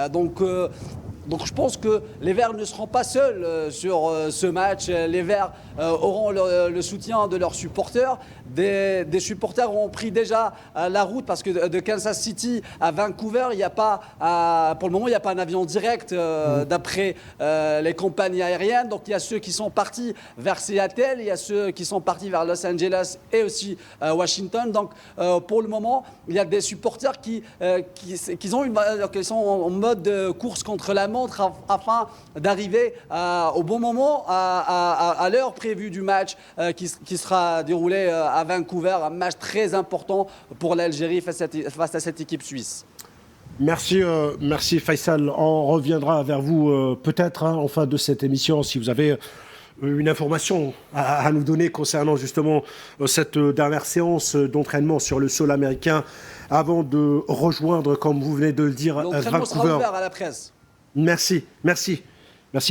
[SPEAKER 14] Donc je pense que les Verts ne seront pas seuls sur ce match. Les Verts auront le soutien de leurs supporters. Des supporters ont pris déjà la route parce que de Kansas City à Vancouver, il n'y a pas, pour le moment, il n'y a pas un avion direct d'après les compagnies aériennes. Donc il y a ceux qui sont partis vers Seattle, il y a ceux qui sont partis vers Los Angeles et aussi Washington. Donc pour le moment, il y a des supporters qui sont en mode course contre la montre afin d'arriver au bon moment, à l'heure prévue du match qui sera déroulé à Vancouver, un match très important pour l'Algérie face à cette équipe suisse.
[SPEAKER 9] Merci Faisal. On reviendra vers vous peut-être en fin de cette émission si vous avez une information à nous donner concernant justement cette dernière séance d'entraînement sur le sol américain avant de rejoindre, comme vous venez de le dire,
[SPEAKER 14] l'entraînement sera
[SPEAKER 9] Vancouver.
[SPEAKER 14] ouvert à la presse.
[SPEAKER 9] Merci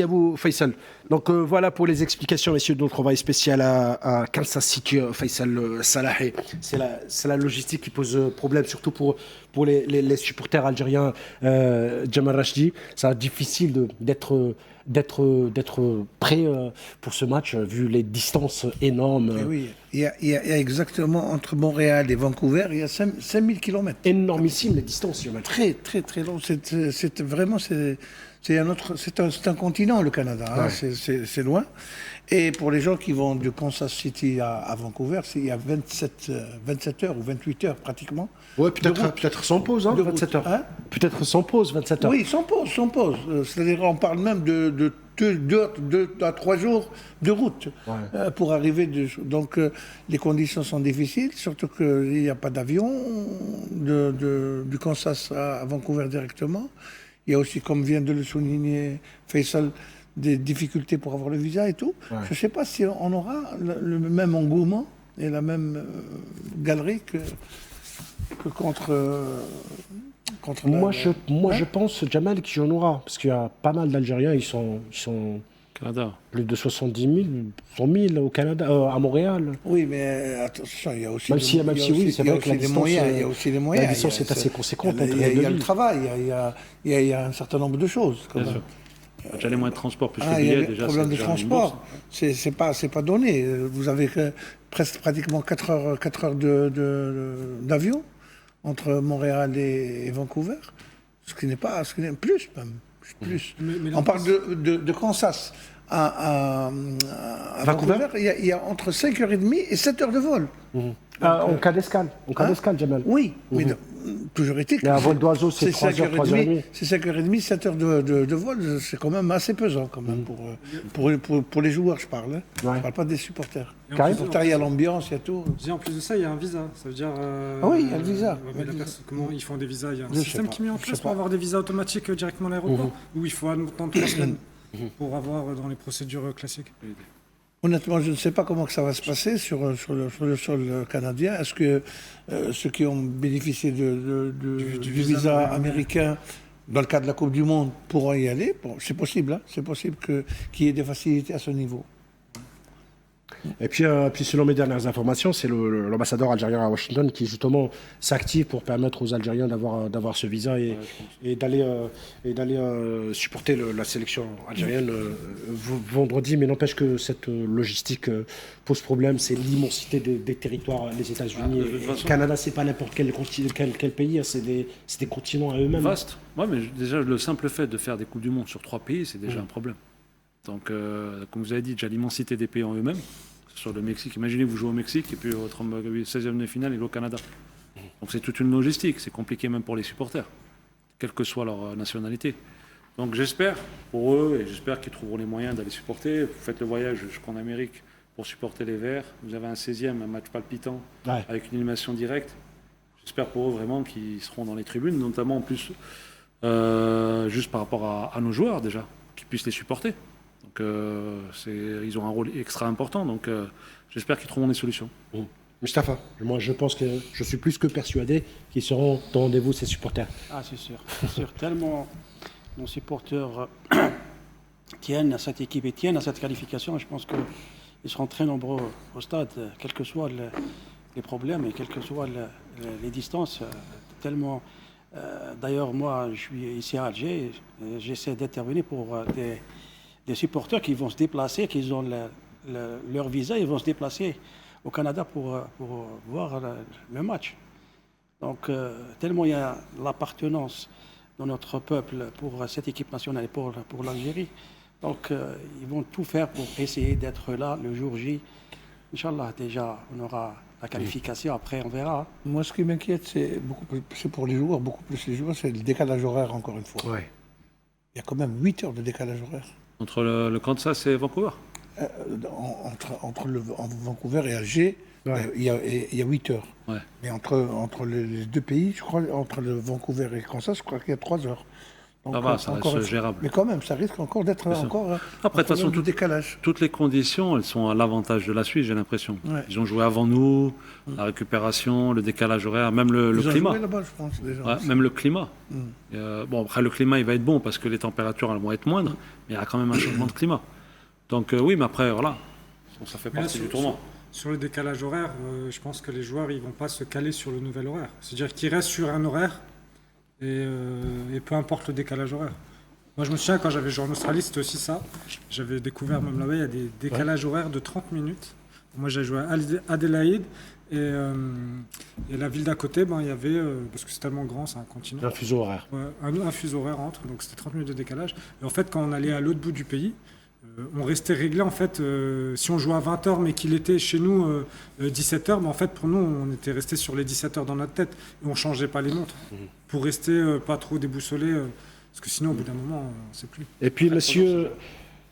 [SPEAKER 9] à vous, Faisal. Donc voilà pour les explications, messieurs. Donc on va spécial à Kansas City, Faisal Salahi. C'est la logistique qui pose problème, surtout pour les supporters algériens. Jamal Rachdi, ça va être difficile d'être prêt pour ce match, vu les distances énormes.
[SPEAKER 12] Et oui, il y a exactement entre Montréal et Vancouver, il y a 5000 km.
[SPEAKER 9] Énormissime les distances.
[SPEAKER 12] Très, très, très long. C'est vraiment... C'est un continent, le Canada. Hein. C'est loin. Et pour les gens qui vont de Kansas City à Vancouver, il y a 27 heures ou 28 heures pratiquement.
[SPEAKER 9] Oui, peut-être sans pause, 27 heures. Hein, peut-être sans pause, 27 heures.
[SPEAKER 12] Oui, sans pause. C'est-à-dire on parle même de 2 à 3 jours de route pour arriver. Donc les conditions sont difficiles, surtout qu'il n'y a pas d'avion du Kansas à Vancouver directement. Il y a aussi, comme vient de le souligner Faisal, des difficultés pour avoir le visa et tout. Ouais. Je ne sais pas si on aura le même engouement et la même galerie que contre
[SPEAKER 9] moi, je pense, Jamal, qu'il y en aura. Parce qu'il y a pas mal d'Algériens, ils sont
[SPEAKER 10] Canada.
[SPEAKER 9] Plus de 70 000, 100 000 au Canada, à Montréal.
[SPEAKER 12] Oui, mais attention, il y a aussi...
[SPEAKER 9] Même si c'est vrai que la distance,
[SPEAKER 12] il y a aussi les moyens.
[SPEAKER 9] La distance est assez conséquente.
[SPEAKER 12] Il y a le travail, il y a un certain nombre de choses.
[SPEAKER 10] Bien sûr. Déjà les moyens de transport, plus les billets, déjà...
[SPEAKER 12] Le problème de transport, c'est pas donné. Vous avez pratiquement 4 heures d'avion entre Montréal et Vancouver, ce qui n'est pas... plus même. Plus. On parle de Kansas à Vancouver, il y a entre 5h30 et 7h de vol.
[SPEAKER 9] En cas d'escale, Jamal.
[SPEAKER 12] Oui, mais toujours été que...
[SPEAKER 9] Mais un vol d'oiseau, c'est 3h30.
[SPEAKER 12] C'est 5h30, 7h de vol, c'est quand même assez pesant quand même pour les joueurs, je parle. Hein. Je ne parle pas des supporters. Les supporters, il y a l'ambiance, il y a tout.
[SPEAKER 11] En plus de ça, il y a un visa. Ça veut dire...
[SPEAKER 12] Ah oui, il y a le visa.
[SPEAKER 11] Comment ils font des visas? Il y a un système qui est mis en place pour avoir des visas automatiques directement à l'aéroport, où il faut attendre 3 semaines pour avoir dans les procédures classiques.
[SPEAKER 12] Honnêtement, je ne sais pas comment que ça va se passer sur le sol canadien. Est-ce que ceux qui ont bénéficié du visa américain dans le cadre de la Coupe du Monde pourront y aller? Bon, c'est possible, hein. C'est possible qu'il y ait des facilités à ce niveau.
[SPEAKER 9] Et puis selon mes dernières informations, c'est l'ambassadeur algérien à Washington qui justement s'active pour permettre aux Algériens d'avoir ce visa et d'aller supporter la sélection algérienne vendredi. Mais n'empêche que cette logistique pose problème. C'est l'immensité des territoires, les États-Unis. Le Canada, c'est pas n'importe quel pays, hein, c'est des continents à eux-mêmes.
[SPEAKER 10] Vaste. Ouais, mais déjà le simple fait de faire des Coupes du Monde sur 3 pays, c'est déjà un problème. Donc, comme vous avez dit, déjà l'immensité des pays en eux-mêmes. Sur le Mexique, imaginez vous jouez au Mexique et puis votre 16e de finale est au Canada. Donc c'est toute une logistique, c'est compliqué même pour les supporters, quelle que soit leur nationalité. Donc j'espère pour eux et j'espère qu'ils trouveront les moyens d'aller supporter. Vous faites le voyage jusqu'en Amérique pour supporter les Verts. Vous avez un 16e, un match palpitant avec une animation directe. J'espère pour eux vraiment qu'ils seront dans les tribunes, notamment en plus juste par rapport à nos joueurs déjà, qu'ils puissent les supporter. Donc, ils ont un rôle extra important. Donc, j'espère qu'ils trouveront des solutions.
[SPEAKER 9] Mustapha, moi je pense que je suis plus que persuadé qu'ils seront au rendez-vous, ces supporters.
[SPEAKER 13] Ah, c'est sûr. Tellement nos supporters tiennent à cette équipe et tiennent à cette qualification. Je pense qu'ils seront très nombreux au stade, quels que soient les problèmes et quelles que soient les distances. Tellement. D'ailleurs, moi, je suis ici à Alger. J'essaie d'intervenir pour des supporters qui vont se déplacer, qui ont leur visa, ils vont se déplacer au Canada pour voir le match. Donc, tellement il y a l'appartenance dans notre peuple pour cette équipe nationale et pour l'Algérie. Donc, ils vont tout faire pour essayer d'être là le jour J. Inch'Allah, déjà, on aura la qualification. Après, on verra.
[SPEAKER 12] Moi, ce qui m'inquiète, c'est pour les joueurs, beaucoup plus les joueurs, c'est le décalage horaire, encore une fois.
[SPEAKER 9] Ouais.
[SPEAKER 12] Il y a quand même 8 heures de décalage horaire.
[SPEAKER 10] Entre le Kansas et Vancouver.
[SPEAKER 12] Entre Vancouver et Alger, il y a 8 heures.
[SPEAKER 10] Ouais.
[SPEAKER 12] Mais entre les deux pays, je crois, entre le Vancouver et le Kansas, je crois qu'il y a 3 heures. Donc,
[SPEAKER 10] ça reste gérable.
[SPEAKER 12] Mais quand même, ça risque encore d'être encore.
[SPEAKER 10] Après, de toute façon,
[SPEAKER 12] décalage.
[SPEAKER 10] Toutes les conditions, elles sont à l'avantage de la Suisse, j'ai l'impression.
[SPEAKER 12] Ouais.
[SPEAKER 10] Ils ont joué avant nous, la récupération, le décalage horaire, même le
[SPEAKER 12] Ils
[SPEAKER 10] climat.
[SPEAKER 12] ont joué là-bas, je pense, déjà.
[SPEAKER 10] Même le climat. Bon, après, le climat, il va être bon parce que les températures, elles vont être moindres, mais il y a quand même un changement de climat. Donc, oui, mais après, voilà, ça fait partie du tournoi.
[SPEAKER 11] Sur le décalage horaire, je pense que les joueurs, ils vont pas se caler sur le nouvel horaire. C'est-à-dire qu'ils restent sur un horaire et peu importe le décalage horaire. Moi, je me souviens, quand j'avais joué en Australie, c'était aussi ça. J'avais découvert, même là-bas, il y a des décalages horaires de 30 minutes. Moi, j'ai joué à Adélaïde et la ville d'à côté, il y avait, parce que c'est tellement grand, c'est un continent.
[SPEAKER 9] Un fuseau horaire.
[SPEAKER 11] Ouais, un fuseau horaire entre, donc c'était 30 minutes de décalage. Et en fait, quand on allait à l'autre bout du pays, on restait réglé, en fait, si on jouait à 20h, mais qu'il était chez nous 17h, en fait, pour nous, on était resté sur les 17h dans notre tête. Et on ne changeait pas les montres pour rester pas trop déboussolé. Parce que sinon, au bout d'un moment, on ne sait plus.
[SPEAKER 9] Et puis, monsieur,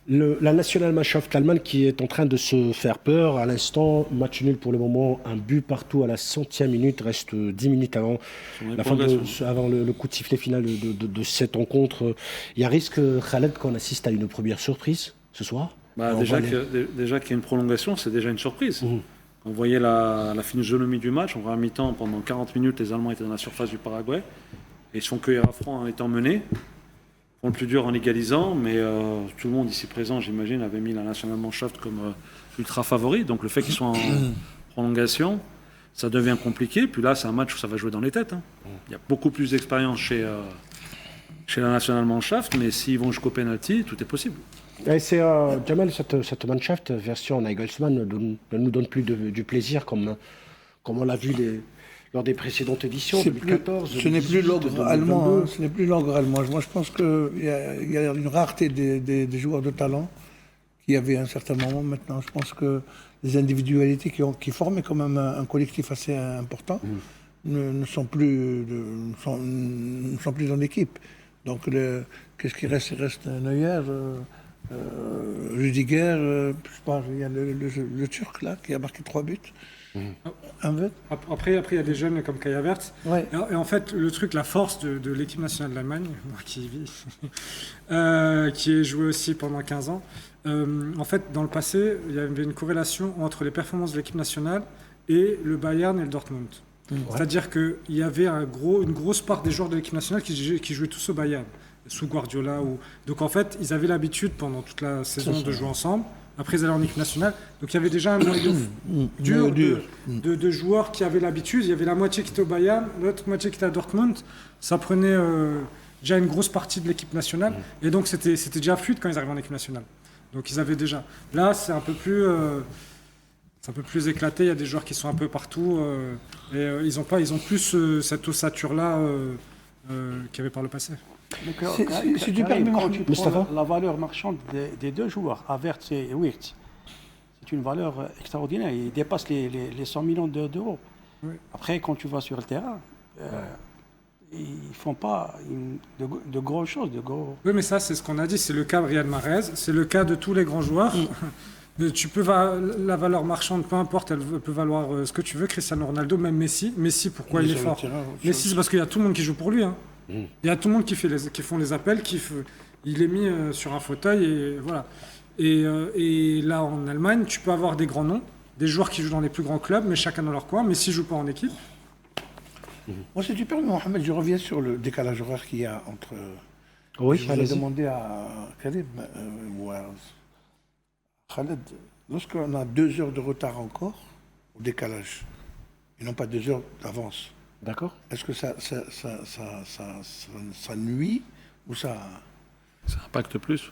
[SPEAKER 9] la Nationalmannschaft allemande qui est en train de se faire peur. À l'instant, match nul pour le moment, un but partout à la 100e minute. Reste 10 minutes avant, avant le coup de sifflet final de cette rencontre. Il y a risque, Khaled, qu'on assiste à une première surprise ce soir.
[SPEAKER 10] Déjà qu'il y a une prolongation, c'est déjà une surprise. On voyait la physionomie du match. On voit à mi-temps, pendant 40 minutes, les Allemands étaient dans la surface du Paraguay. Et ils sont cueillis à franc en étant menés. Ils font le plus dur en égalisant, mais tout le monde ici présent, j'imagine, avait mis la Nationalmannschaft comme ultra favori. Donc le fait qu'ils soient en prolongation, ça devient compliqué. Puis là, c'est un match où ça va jouer dans les têtes. Il y a beaucoup plus d'expérience chez la Nationalmannschaft, mais s'ils vont jusqu'au penalty, tout est possible.
[SPEAKER 9] Et c'est Jamal, cette Mannschaft version Nagelsmann ne nous donne plus du plaisir comme on l'a vu lors des précédentes éditions, 2014.
[SPEAKER 12] Ce n'est plus l'ogre allemand. Ce n'est plus l'ogre allemand. Moi, je pense qu'il y a une rareté des joueurs de talent qu'il y avait à un certain moment. Maintenant, je pense que les individualités qui formaient quand même un collectif assez important ne sont plus dans l'équipe. Donc, qu'est-ce qui reste? Il reste Neuer, Rüdiger, je sais pas, il y a le Turc là qui a marqué 3 buts.
[SPEAKER 11] Après, il y a des jeunes comme Kai Havertz.
[SPEAKER 12] Ouais.
[SPEAKER 11] Et en fait, le truc, la force de l'équipe nationale d'Allemagne, moi qui y vis, qui est joué aussi pendant 15 ans, en fait, dans le passé, il y avait une corrélation entre les performances de l'équipe nationale et le Bayern et le Dortmund. C'est-à-dire qu'il y avait une grosse part des joueurs de l'équipe nationale qui jouaient tous au Bayern, sous Guardiola. Donc en fait, ils avaient l'habitude pendant toute la saison de jouer ensemble. Après, ils allaient en équipe nationale. Donc, il y avait déjà un noyau dur de joueurs qui avaient l'habitude. Il y avait la moitié qui était au Bayern, l'autre moitié qui était à Dortmund. Ça prenait déjà une grosse partie de l'équipe nationale. Et donc, c'était déjà fluide quand ils arrivaient en équipe nationale. Donc, ils avaient déjà. Là, c'est un peu plus éclaté. Il y a des joueurs qui sont un peu partout. Et ils ont plus cette ossature-là qu'il y avait par le passé.
[SPEAKER 13] Si tu permets, quand tu prends la valeur marchande des deux joueurs, Havertz et Wirtz, c'est une valeur extraordinaire. Ils dépassent les 100 millions d'euros. Oui. Après, quand tu vas sur le terrain, ils ne font pas de grosses choses.
[SPEAKER 11] Oui, mais ça, c'est ce qu'on a dit. C'est le cas de Riyad Mahrez, c'est le cas de tous les grands joueurs. La valeur marchande, peu importe, elle peut valoir ce que tu veux. Cristiano Ronaldo, même Messi. Messi, pourquoi il est fort? Messi, c'est parce qu'il y a tout le monde qui joue pour lui. Il y a tout le monde qui font les appels, il est mis sur un fauteuil et voilà. Et là, en Allemagne, tu peux avoir des grands noms, des joueurs qui jouent dans les plus grands clubs, mais chacun dans leur coin. Mais s'ils ne jouent pas en équipe...
[SPEAKER 12] Moi, si tu permets, Mohamed, je reviens sur le décalage horaire qu'il y a entre...
[SPEAKER 9] Oui,
[SPEAKER 12] je voulais demander à Khaled ou à Khaled, lorsqu'on a 2 heures de retard encore, au décalage, et non pas 2 heures d'avance.
[SPEAKER 9] D'accord.
[SPEAKER 12] Est-ce que ça nuit ou ça...
[SPEAKER 10] Ça impacte plus.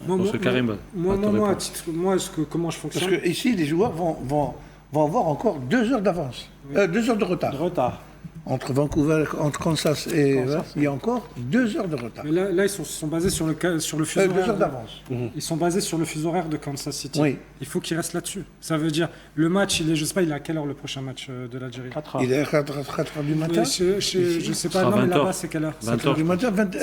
[SPEAKER 11] Moi,
[SPEAKER 10] Pour ce Karim,
[SPEAKER 11] comment je fonctionne?
[SPEAKER 12] Parce que ici, les joueurs vont avoir encore 2 heures d'avance, 2 heures de retard. Entre Vancouver, entre Kansas et il y a encore 2 heures de retard.
[SPEAKER 11] Mais là ils sont basés sur le fuseau horaire.
[SPEAKER 12] 2 heures d'avance.
[SPEAKER 11] Ils sont basés sur le fuseau horaire de Kansas City.
[SPEAKER 12] Oui.
[SPEAKER 11] Il faut qu'ils restent là-dessus. Ça veut dire, le match, je sais pas, il est à quelle heure le prochain match de l'Algérie?
[SPEAKER 12] 4 heures. Il est à 4 heures du matin.
[SPEAKER 11] Je sais pas, non, mais là-bas, c'est quelle heure?
[SPEAKER 12] 20 heures du matin, 20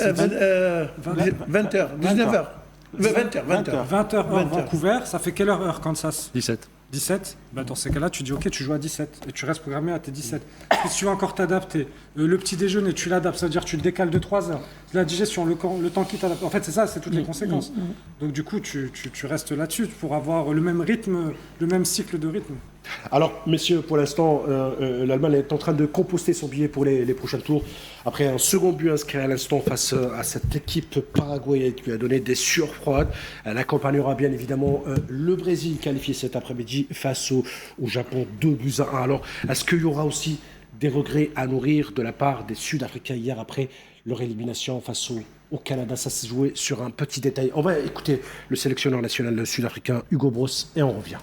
[SPEAKER 12] heures, 19 heures. 20 heures.
[SPEAKER 11] Vancouver, ça fait quelle heure Kansas?
[SPEAKER 10] 17.
[SPEAKER 11] 17, bah dans ces cas-là, tu dis ok, tu joues à 17 et tu restes programmé à tes 17. Et si tu veux encore t'adapter, le petit déjeuner, tu l'adaptes, ça veut dire que tu le décales de 3 heures. La digestion, le temps qui t'adapte. En fait, c'est ça, c'est toutes les conséquences. Donc du coup, tu restes là-dessus pour avoir le même rythme, le même cycle de rythme.
[SPEAKER 9] Alors, messieurs, pour l'instant, l'Allemagne est en train de composter son billet pour les prochains tours. Après un second but inscrit à l'instant face à cette équipe paraguayenne qui lui a donné des surfroides. Elle accompagnera bien évidemment le Brésil qualifié cet après-midi face au Japon 2-1. Alors, est-ce qu'il y aura aussi des regrets à nourrir de la part des Sud-Africains hier après leur élimination face au Canada? Ça s'est joué sur un petit détail. On va écouter le sélectionneur national sud-africain Hugo Broos et on revient.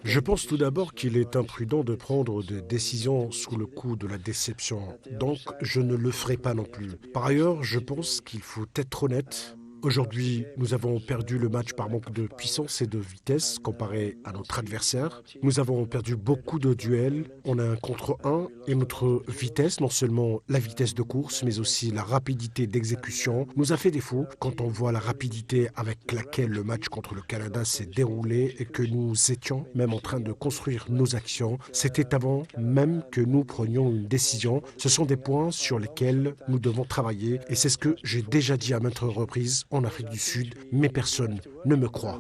[SPEAKER 15] Je pense tout d'abord qu'il est imprudent de prendre des décisions sous le coup de la déception. Donc, je ne le ferai pas non plus. Par ailleurs, je pense qu'il faut être honnête. Aujourd'hui, nous avons perdu le match par manque de puissance et de vitesse comparé à notre adversaire. Nous avons perdu beaucoup de duels. On a 1 contre 1 et notre vitesse, non seulement la vitesse de course, mais aussi la rapidité d'exécution, nous a fait défaut. Quand on voit la rapidité avec laquelle le match contre le Canada s'est déroulé et que nous étions même en train de construire nos actions, c'était avant même que nous prenions une décision. Ce sont des points sur lesquels nous devons travailler et c'est ce que j'ai déjà dit à maintes reprises en Afrique du Sud, mais personne ne me croit.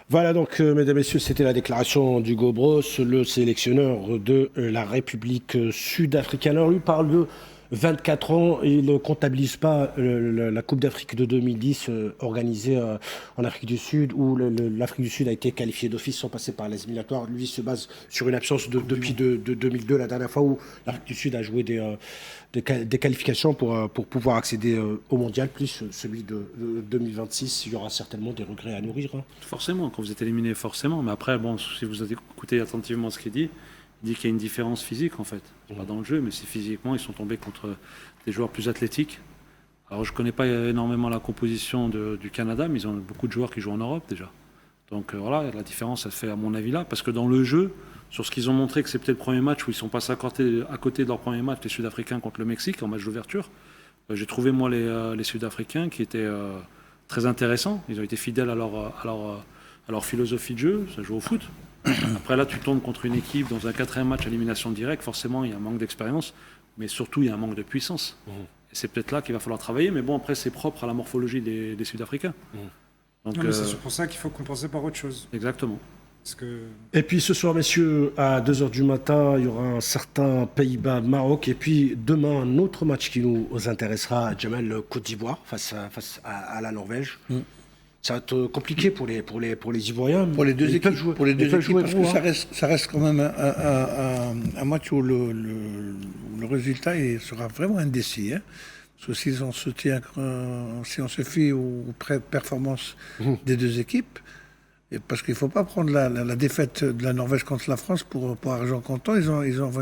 [SPEAKER 9] Voilà donc, mesdames et messieurs, c'était la déclaration d'Hugo Broos, le sélectionneur de la République sud-africaine. Alors lui parle de 24 ans, il ne comptabilise pas la Coupe d'Afrique de 2010 organisée en Afrique du Sud, où l'Afrique du Sud a été qualifiée d'office sans passer par les éliminatoires. Lui se base sur une absence depuis 2002, la dernière fois où l'Afrique du Sud a joué des qualifications pour pouvoir accéder au mondial, plus celui de 2026. Il y aura certainement des regrets à nourrir. Hein.
[SPEAKER 10] Forcément, quand vous êtes éliminé, forcément. Mais après, bon, si vous écoutez attentivement ce qu'il dit qu'il y a une différence physique en fait. Pas dans le jeu, mais c'est physiquement, ils sont tombés contre des joueurs plus athlétiques. Alors je ne connais pas énormément la composition du Canada, mais ils ont beaucoup de joueurs qui jouent en Europe déjà. Donc voilà, la différence, elle se fait à mon avis là, parce que dans le jeu, sur ce qu'ils ont montré, que c'est peut-être le premier match où ils sont passés à côté de leur premier match, les Sud-Africains contre le Mexique, en match d'ouverture, j'ai trouvé moi les Sud-Africains qui étaient très intéressants. Ils ont été fidèles à leur philosophie de jeu, ça joue au foot. Après là, tu tombes contre une équipe dans un 4e match à élimination directe, forcément il y a un manque d'expérience, mais surtout il y a un manque de puissance. Et c'est peut-être là qu'il va falloir travailler, mais bon, après c'est propre à la morphologie des Sud-Africains. Donc,
[SPEAKER 11] non, mais c'est pour ça qu'il faut compenser par autre chose.
[SPEAKER 10] Exactement.
[SPEAKER 11] Parce que...
[SPEAKER 9] Et puis ce soir, messieurs, à 2h du matin, il y aura un certain Pays-Bas-Maroc. Et puis demain, un autre match qui nous intéressera, Jamel, Côte d'Ivoire, face à la Norvège. Ça va être compliqué pour les Ivoiriens.
[SPEAKER 12] Pour les deux équipes, parce que
[SPEAKER 9] hein.
[SPEAKER 12] ça reste quand même un match où le résultat sera vraiment indécis. Hein. Parce que si on se fie aux performances des deux équipes, et parce qu'il ne faut pas prendre la défaite de la Norvège contre la France pour argent comptant, ils ont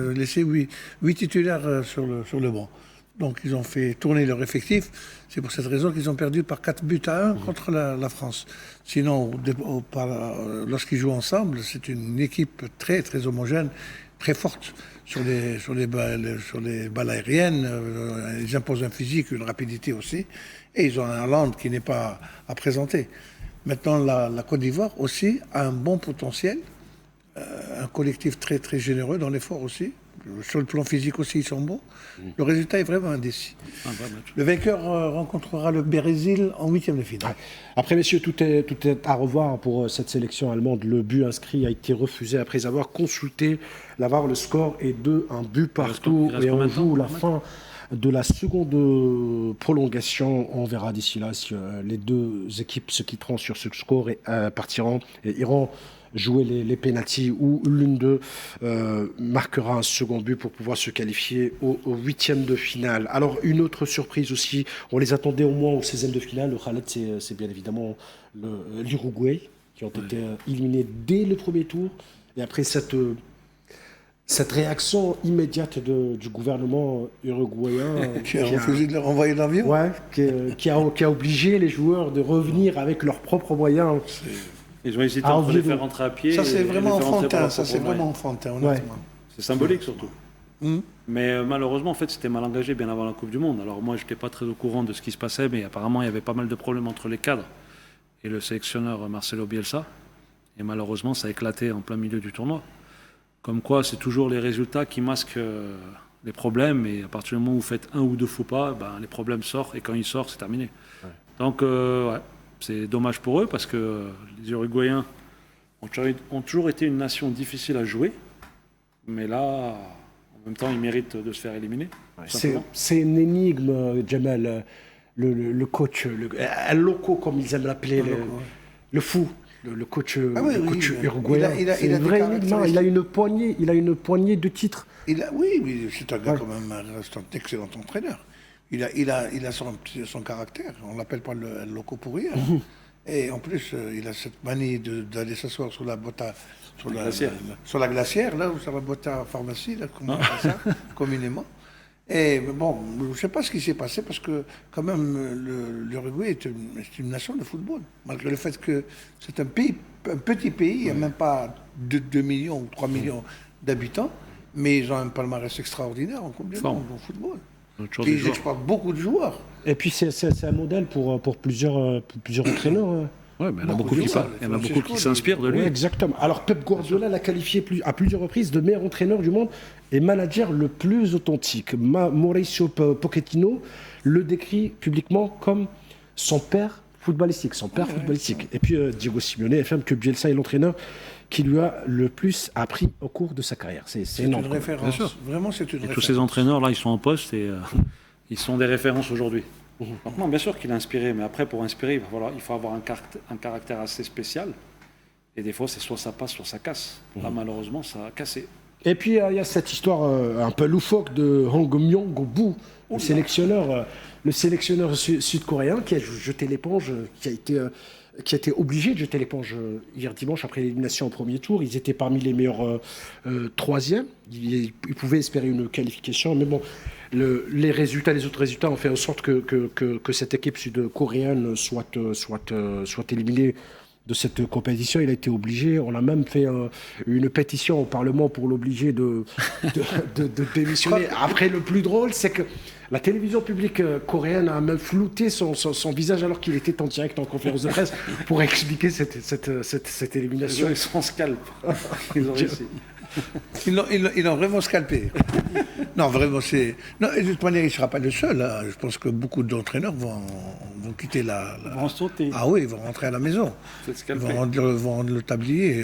[SPEAKER 12] laissé 8 titulaires sur le banc. Donc ils ont fait tourner leur effectif. C'est pour cette raison qu'ils ont perdu par 4-1 contre la France. Sinon, lorsqu'ils jouent ensemble, c'est une équipe très très homogène, très forte sur les balles aériennes. Ils imposent un physique, une rapidité aussi. Et ils ont un land qui n'est pas à présenter. Maintenant, la Côte d'Ivoire aussi a un bon potentiel, un collectif très très généreux dans l'effort aussi. Sur le plan physique aussi, ils sont bons. Le résultat est vraiment indécis. Le vainqueur rencontrera le Brésil en 8e de finale.
[SPEAKER 9] Après, messieurs, tout est à revoir pour cette sélection allemande. Le but inscrit a été refusé après avoir consulté la VAR. Le score est de un but partout et on joue la fin de la seconde prolongation. On verra d'ici là si les deux équipes se quitteront sur ce score et partiront et iront jouer les pénaltys ou l'une d'eux marquera un second but pour pouvoir se qualifier au 8e de finale. Alors une autre surprise aussi, on les attendait au moins au 16e de finale. Le Khaled, c'est bien évidemment l'Uruguay qui ont été éliminés dès le premier tour. Et après cette réaction immédiate du gouvernement uruguayen
[SPEAKER 12] qui a refusé de leur envoyer l'avion.
[SPEAKER 9] Ouais, qui a obligé les joueurs de revenir avec leurs propres moyens.
[SPEAKER 10] Ils ont hésité entre les faire rentrer à pied.
[SPEAKER 12] Ça, c'est vraiment enfantin. Honnêtement.
[SPEAKER 10] Ouais. C'est symbolique surtout. Mais malheureusement, en fait, c'était mal engagé bien avant la Coupe du Monde. Alors moi, je n'étais pas très au courant de ce qui se passait, mais apparemment, il y avait pas mal de problèmes entre les cadres et le sélectionneur Marcelo Bielsa. Et malheureusement, ça a éclaté en plein milieu du tournoi. Comme quoi, c'est toujours les résultats qui masquent les problèmes. Et à partir du moment où vous faites un ou deux faux pas, les problèmes sortent. Et quand ils sortent, c'est terminé. Ouais. Donc, c'est dommage pour eux parce que les Uruguayens ont toujours été une nation difficile à jouer. Mais là, en même temps, ils méritent de se faire éliminer.
[SPEAKER 9] Ouais, c'est une énigme, Jamel. Le coach, un loco, comme ils aiment l'appeler, le fou. Le coach, uruguayen. C'est une vraie énigme. Il a une poignée de titres.
[SPEAKER 12] Oui, c'est un gars quand même, c'est un excellent entraîneur. Il a son caractère. On l'appelle pas le loco pour rien. Et en plus, il a cette manie d'aller s'asseoir sur la glacière, là où ça va botter à la pharmacie, là, comme on appelle ça, communément. Et bon, je ne sais pas ce qui s'est passé parce que quand même l'Uruguay est une nation de football. Malgré le fait que c'est un petit pays, il n'y a même pas 2 millions ou 3 millions d'habitants, mais ils ont un palmarès extraordinaire en Coupe du Monde, en football. Et ils exportent beaucoup de joueurs.
[SPEAKER 9] Et puis c'est un modèle pour plusieurs entraîneurs.
[SPEAKER 10] Oui, mais il y en a beaucoup qui s'inspirent de lui.
[SPEAKER 9] Oui, exactement. Alors Pep Guardiola l'a qualifié à plusieurs reprises de meilleur entraîneur du monde et manager le plus authentique. Mauricio Pochettino le décrit publiquement comme son père footballistique. Et puis Diego Simeone affirme que Bielsa est l'entraîneur qui lui a le plus appris au cours de sa carrière. C'est énorme.
[SPEAKER 12] Une référence. Bien sûr. Vraiment, c'est une référence.
[SPEAKER 10] Tous ces entraîneurs-là, ils sont en poste et ils sont des références aujourd'hui. Maintenant, bien sûr qu'il a inspiré, mais après, pour inspirer, il faut avoir un caractère assez spécial. Et des fois, c'est soit ça passe, soit ça casse. Là, malheureusement, ça a cassé.
[SPEAKER 9] Et puis, il y a cette histoire un peu loufoque de Hong Myong-Gu, le sélectionneur sud-coréen qui a jeté l'éponge, qui a été obligé de jeter l'éponge hier dimanche après l'élimination au premier tour. Ils étaient parmi les meilleurs troisièmes. Ils pouvaient espérer une qualification, mais bon, les autres résultats ont fait en sorte que cette équipe sud-coréenne soit éliminée de cette compétition. Il a été obligé. On a même fait une pétition au Parlement pour l'obliger de démissionner. Après, le plus drôle, c'est que la télévision publique coréenne a même flouté son visage alors qu'il était en direct en conférence de presse pour expliquer cette élimination.
[SPEAKER 10] Ils sont scalp. Ils ont réussi.
[SPEAKER 12] Ils l'ont vraiment scalpé. Non, vraiment, c'est... Non, de toute manière, il ne sera pas le seul. Hein. Je pense que beaucoup d'entraîneurs vont quitter
[SPEAKER 13] vont sauter.
[SPEAKER 12] Ah oui, ils vont rentrer à la maison. Ils vont rendre le tablier.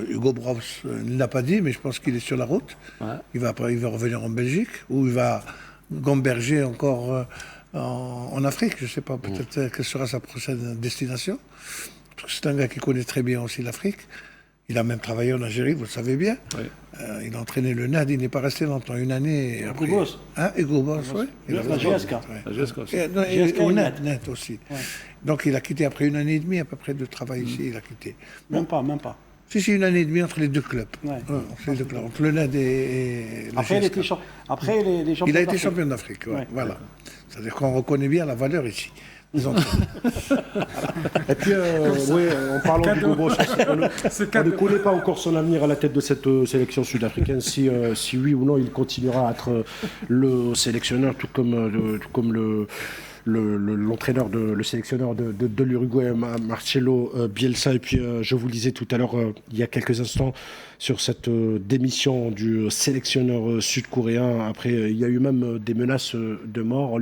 [SPEAKER 12] Hugo Brown ne l'a pas dit, mais je pense qu'il est sur la route. Ouais. Il va revenir en Belgique, ou il va gamberger encore en Afrique. Je ne sais pas, peut-être quelle sera sa prochaine destination. Parce que c'est un gars qui connaît très bien aussi l'Afrique. Il a même travaillé en Algérie, vous le savez bien. Oui. Il a entraîné le NAD, il n'est pas resté longtemps, une année.
[SPEAKER 13] Hugo Boss.
[SPEAKER 12] Hugo Boss, oui.
[SPEAKER 13] La GSK.
[SPEAKER 12] Au NAD aussi. Ouais. Donc il a quitté après une année et demie à peu près de travail ici, il a quitté.
[SPEAKER 13] Même pas.
[SPEAKER 12] Si, une année et demie entre les deux clubs. Ouais. Entre le NAD et la
[SPEAKER 13] après,
[SPEAKER 12] GSK.
[SPEAKER 13] les champions
[SPEAKER 12] il a été champion d'Afrique, voilà. C'est-à-dire qu'on reconnaît bien la valeur ici.
[SPEAKER 9] Et puis, en parlant d'Hugo Boss, on ne connaît pas encore son avenir à la tête de cette sélection sud-africaine, si oui ou non il continuera à être le sélectionneur, tout comme l'entraîneur, le sélectionneur de l'Uruguay, Marcelo Bielsa. Et puis, je vous le disais tout à l'heure, il y a quelques instants, sur cette démission du sélectionneur sud-coréen. Après, il y a eu même des menaces de mort.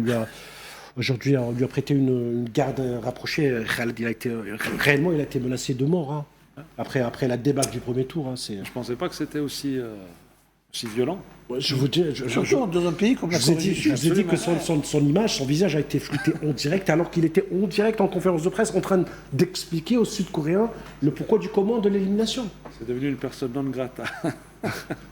[SPEAKER 9] Aujourd'hui, on lui a prêté une garde rapprochée. Réellement, il a été menacé de mort. Hein. Après la débâcle du premier tour. Hein,
[SPEAKER 10] je ne pensais pas que c'était aussi violent.
[SPEAKER 9] Ouais, je vous dis,
[SPEAKER 12] surtout dans un pays comme la
[SPEAKER 9] Corée.
[SPEAKER 12] Je
[SPEAKER 9] vous ai dit que son image, son visage a été flouté en direct, alors qu'il était en direct en conférence de presse en train d'expliquer aux Sud-Coréens le pourquoi du comment de l'élimination.
[SPEAKER 10] C'est devenu une personne non grata.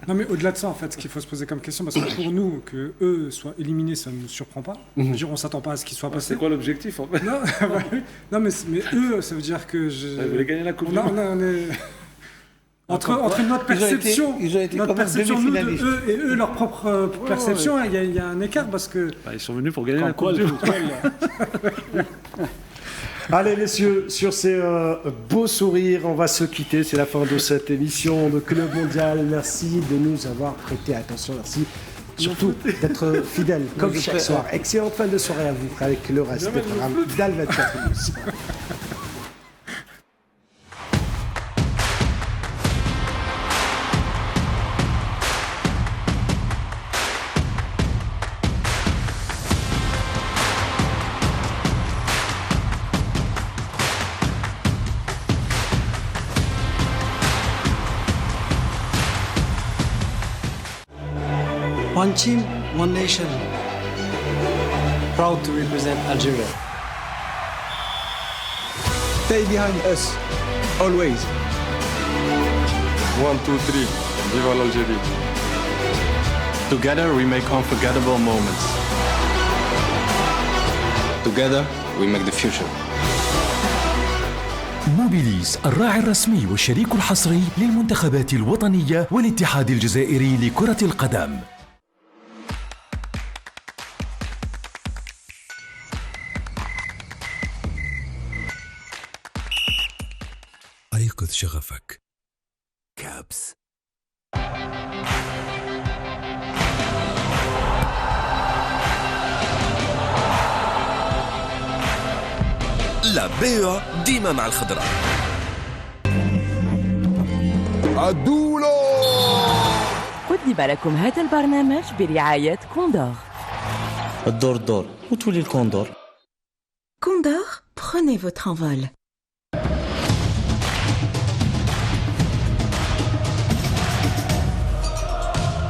[SPEAKER 11] Non, mais au-delà de ça, en fait, ce qu'il faut se poser comme question, parce que pour nous, que eux soient éliminés, ça ne nous surprend pas. Je veux dire, on ne s'attend pas à ce qu'ils soient passés.
[SPEAKER 10] C'est quoi l'objectif, en fait?
[SPEAKER 11] Non, mais eux, ça veut dire que...
[SPEAKER 10] Vous voulez gagner la Coupe du Monde.
[SPEAKER 11] On est... Entre notre perception, notre perception nous, de eux et eux, leur propre perception, il y a un écart parce que...
[SPEAKER 10] Ils sont venus pour gagner la Coupe du Monde.
[SPEAKER 9] Allez messieurs, sur ces beaux sourires, on va se quitter. C'est la fin de cette émission de Club Mondial. Merci de nous avoir prêté attention. Merci surtout d'être fidèles comme chaque soir. Excellente fin de soirée à vous avec le reste des programmes d'Al 24 News.
[SPEAKER 1] One team, one nation. Proud to represent Algeria.
[SPEAKER 2] Stay behind us, always.
[SPEAKER 3] 1, 2, 3. Viva l'Algérie.
[SPEAKER 4] Together we make unforgettable moments. Together we make the future.
[SPEAKER 5] موبيليز الراعي الرسمي والشريك الحصري للمنتخبات الوطنية والاتحاد الجزائري لكرة القدم.
[SPEAKER 6] أيقظ شغفك. كابس. لابيو ديما مع الخضراء.
[SPEAKER 2] عدولو.
[SPEAKER 7] قدم لكم هذا البرنامج برعاية كوندور.
[SPEAKER 1] الدور دور وتولي الكوندور.
[SPEAKER 7] Condor, prenez votre envol.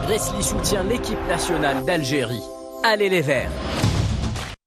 [SPEAKER 8] Resli soutient l'équipe nationale d'Algérie. Allez les Verts!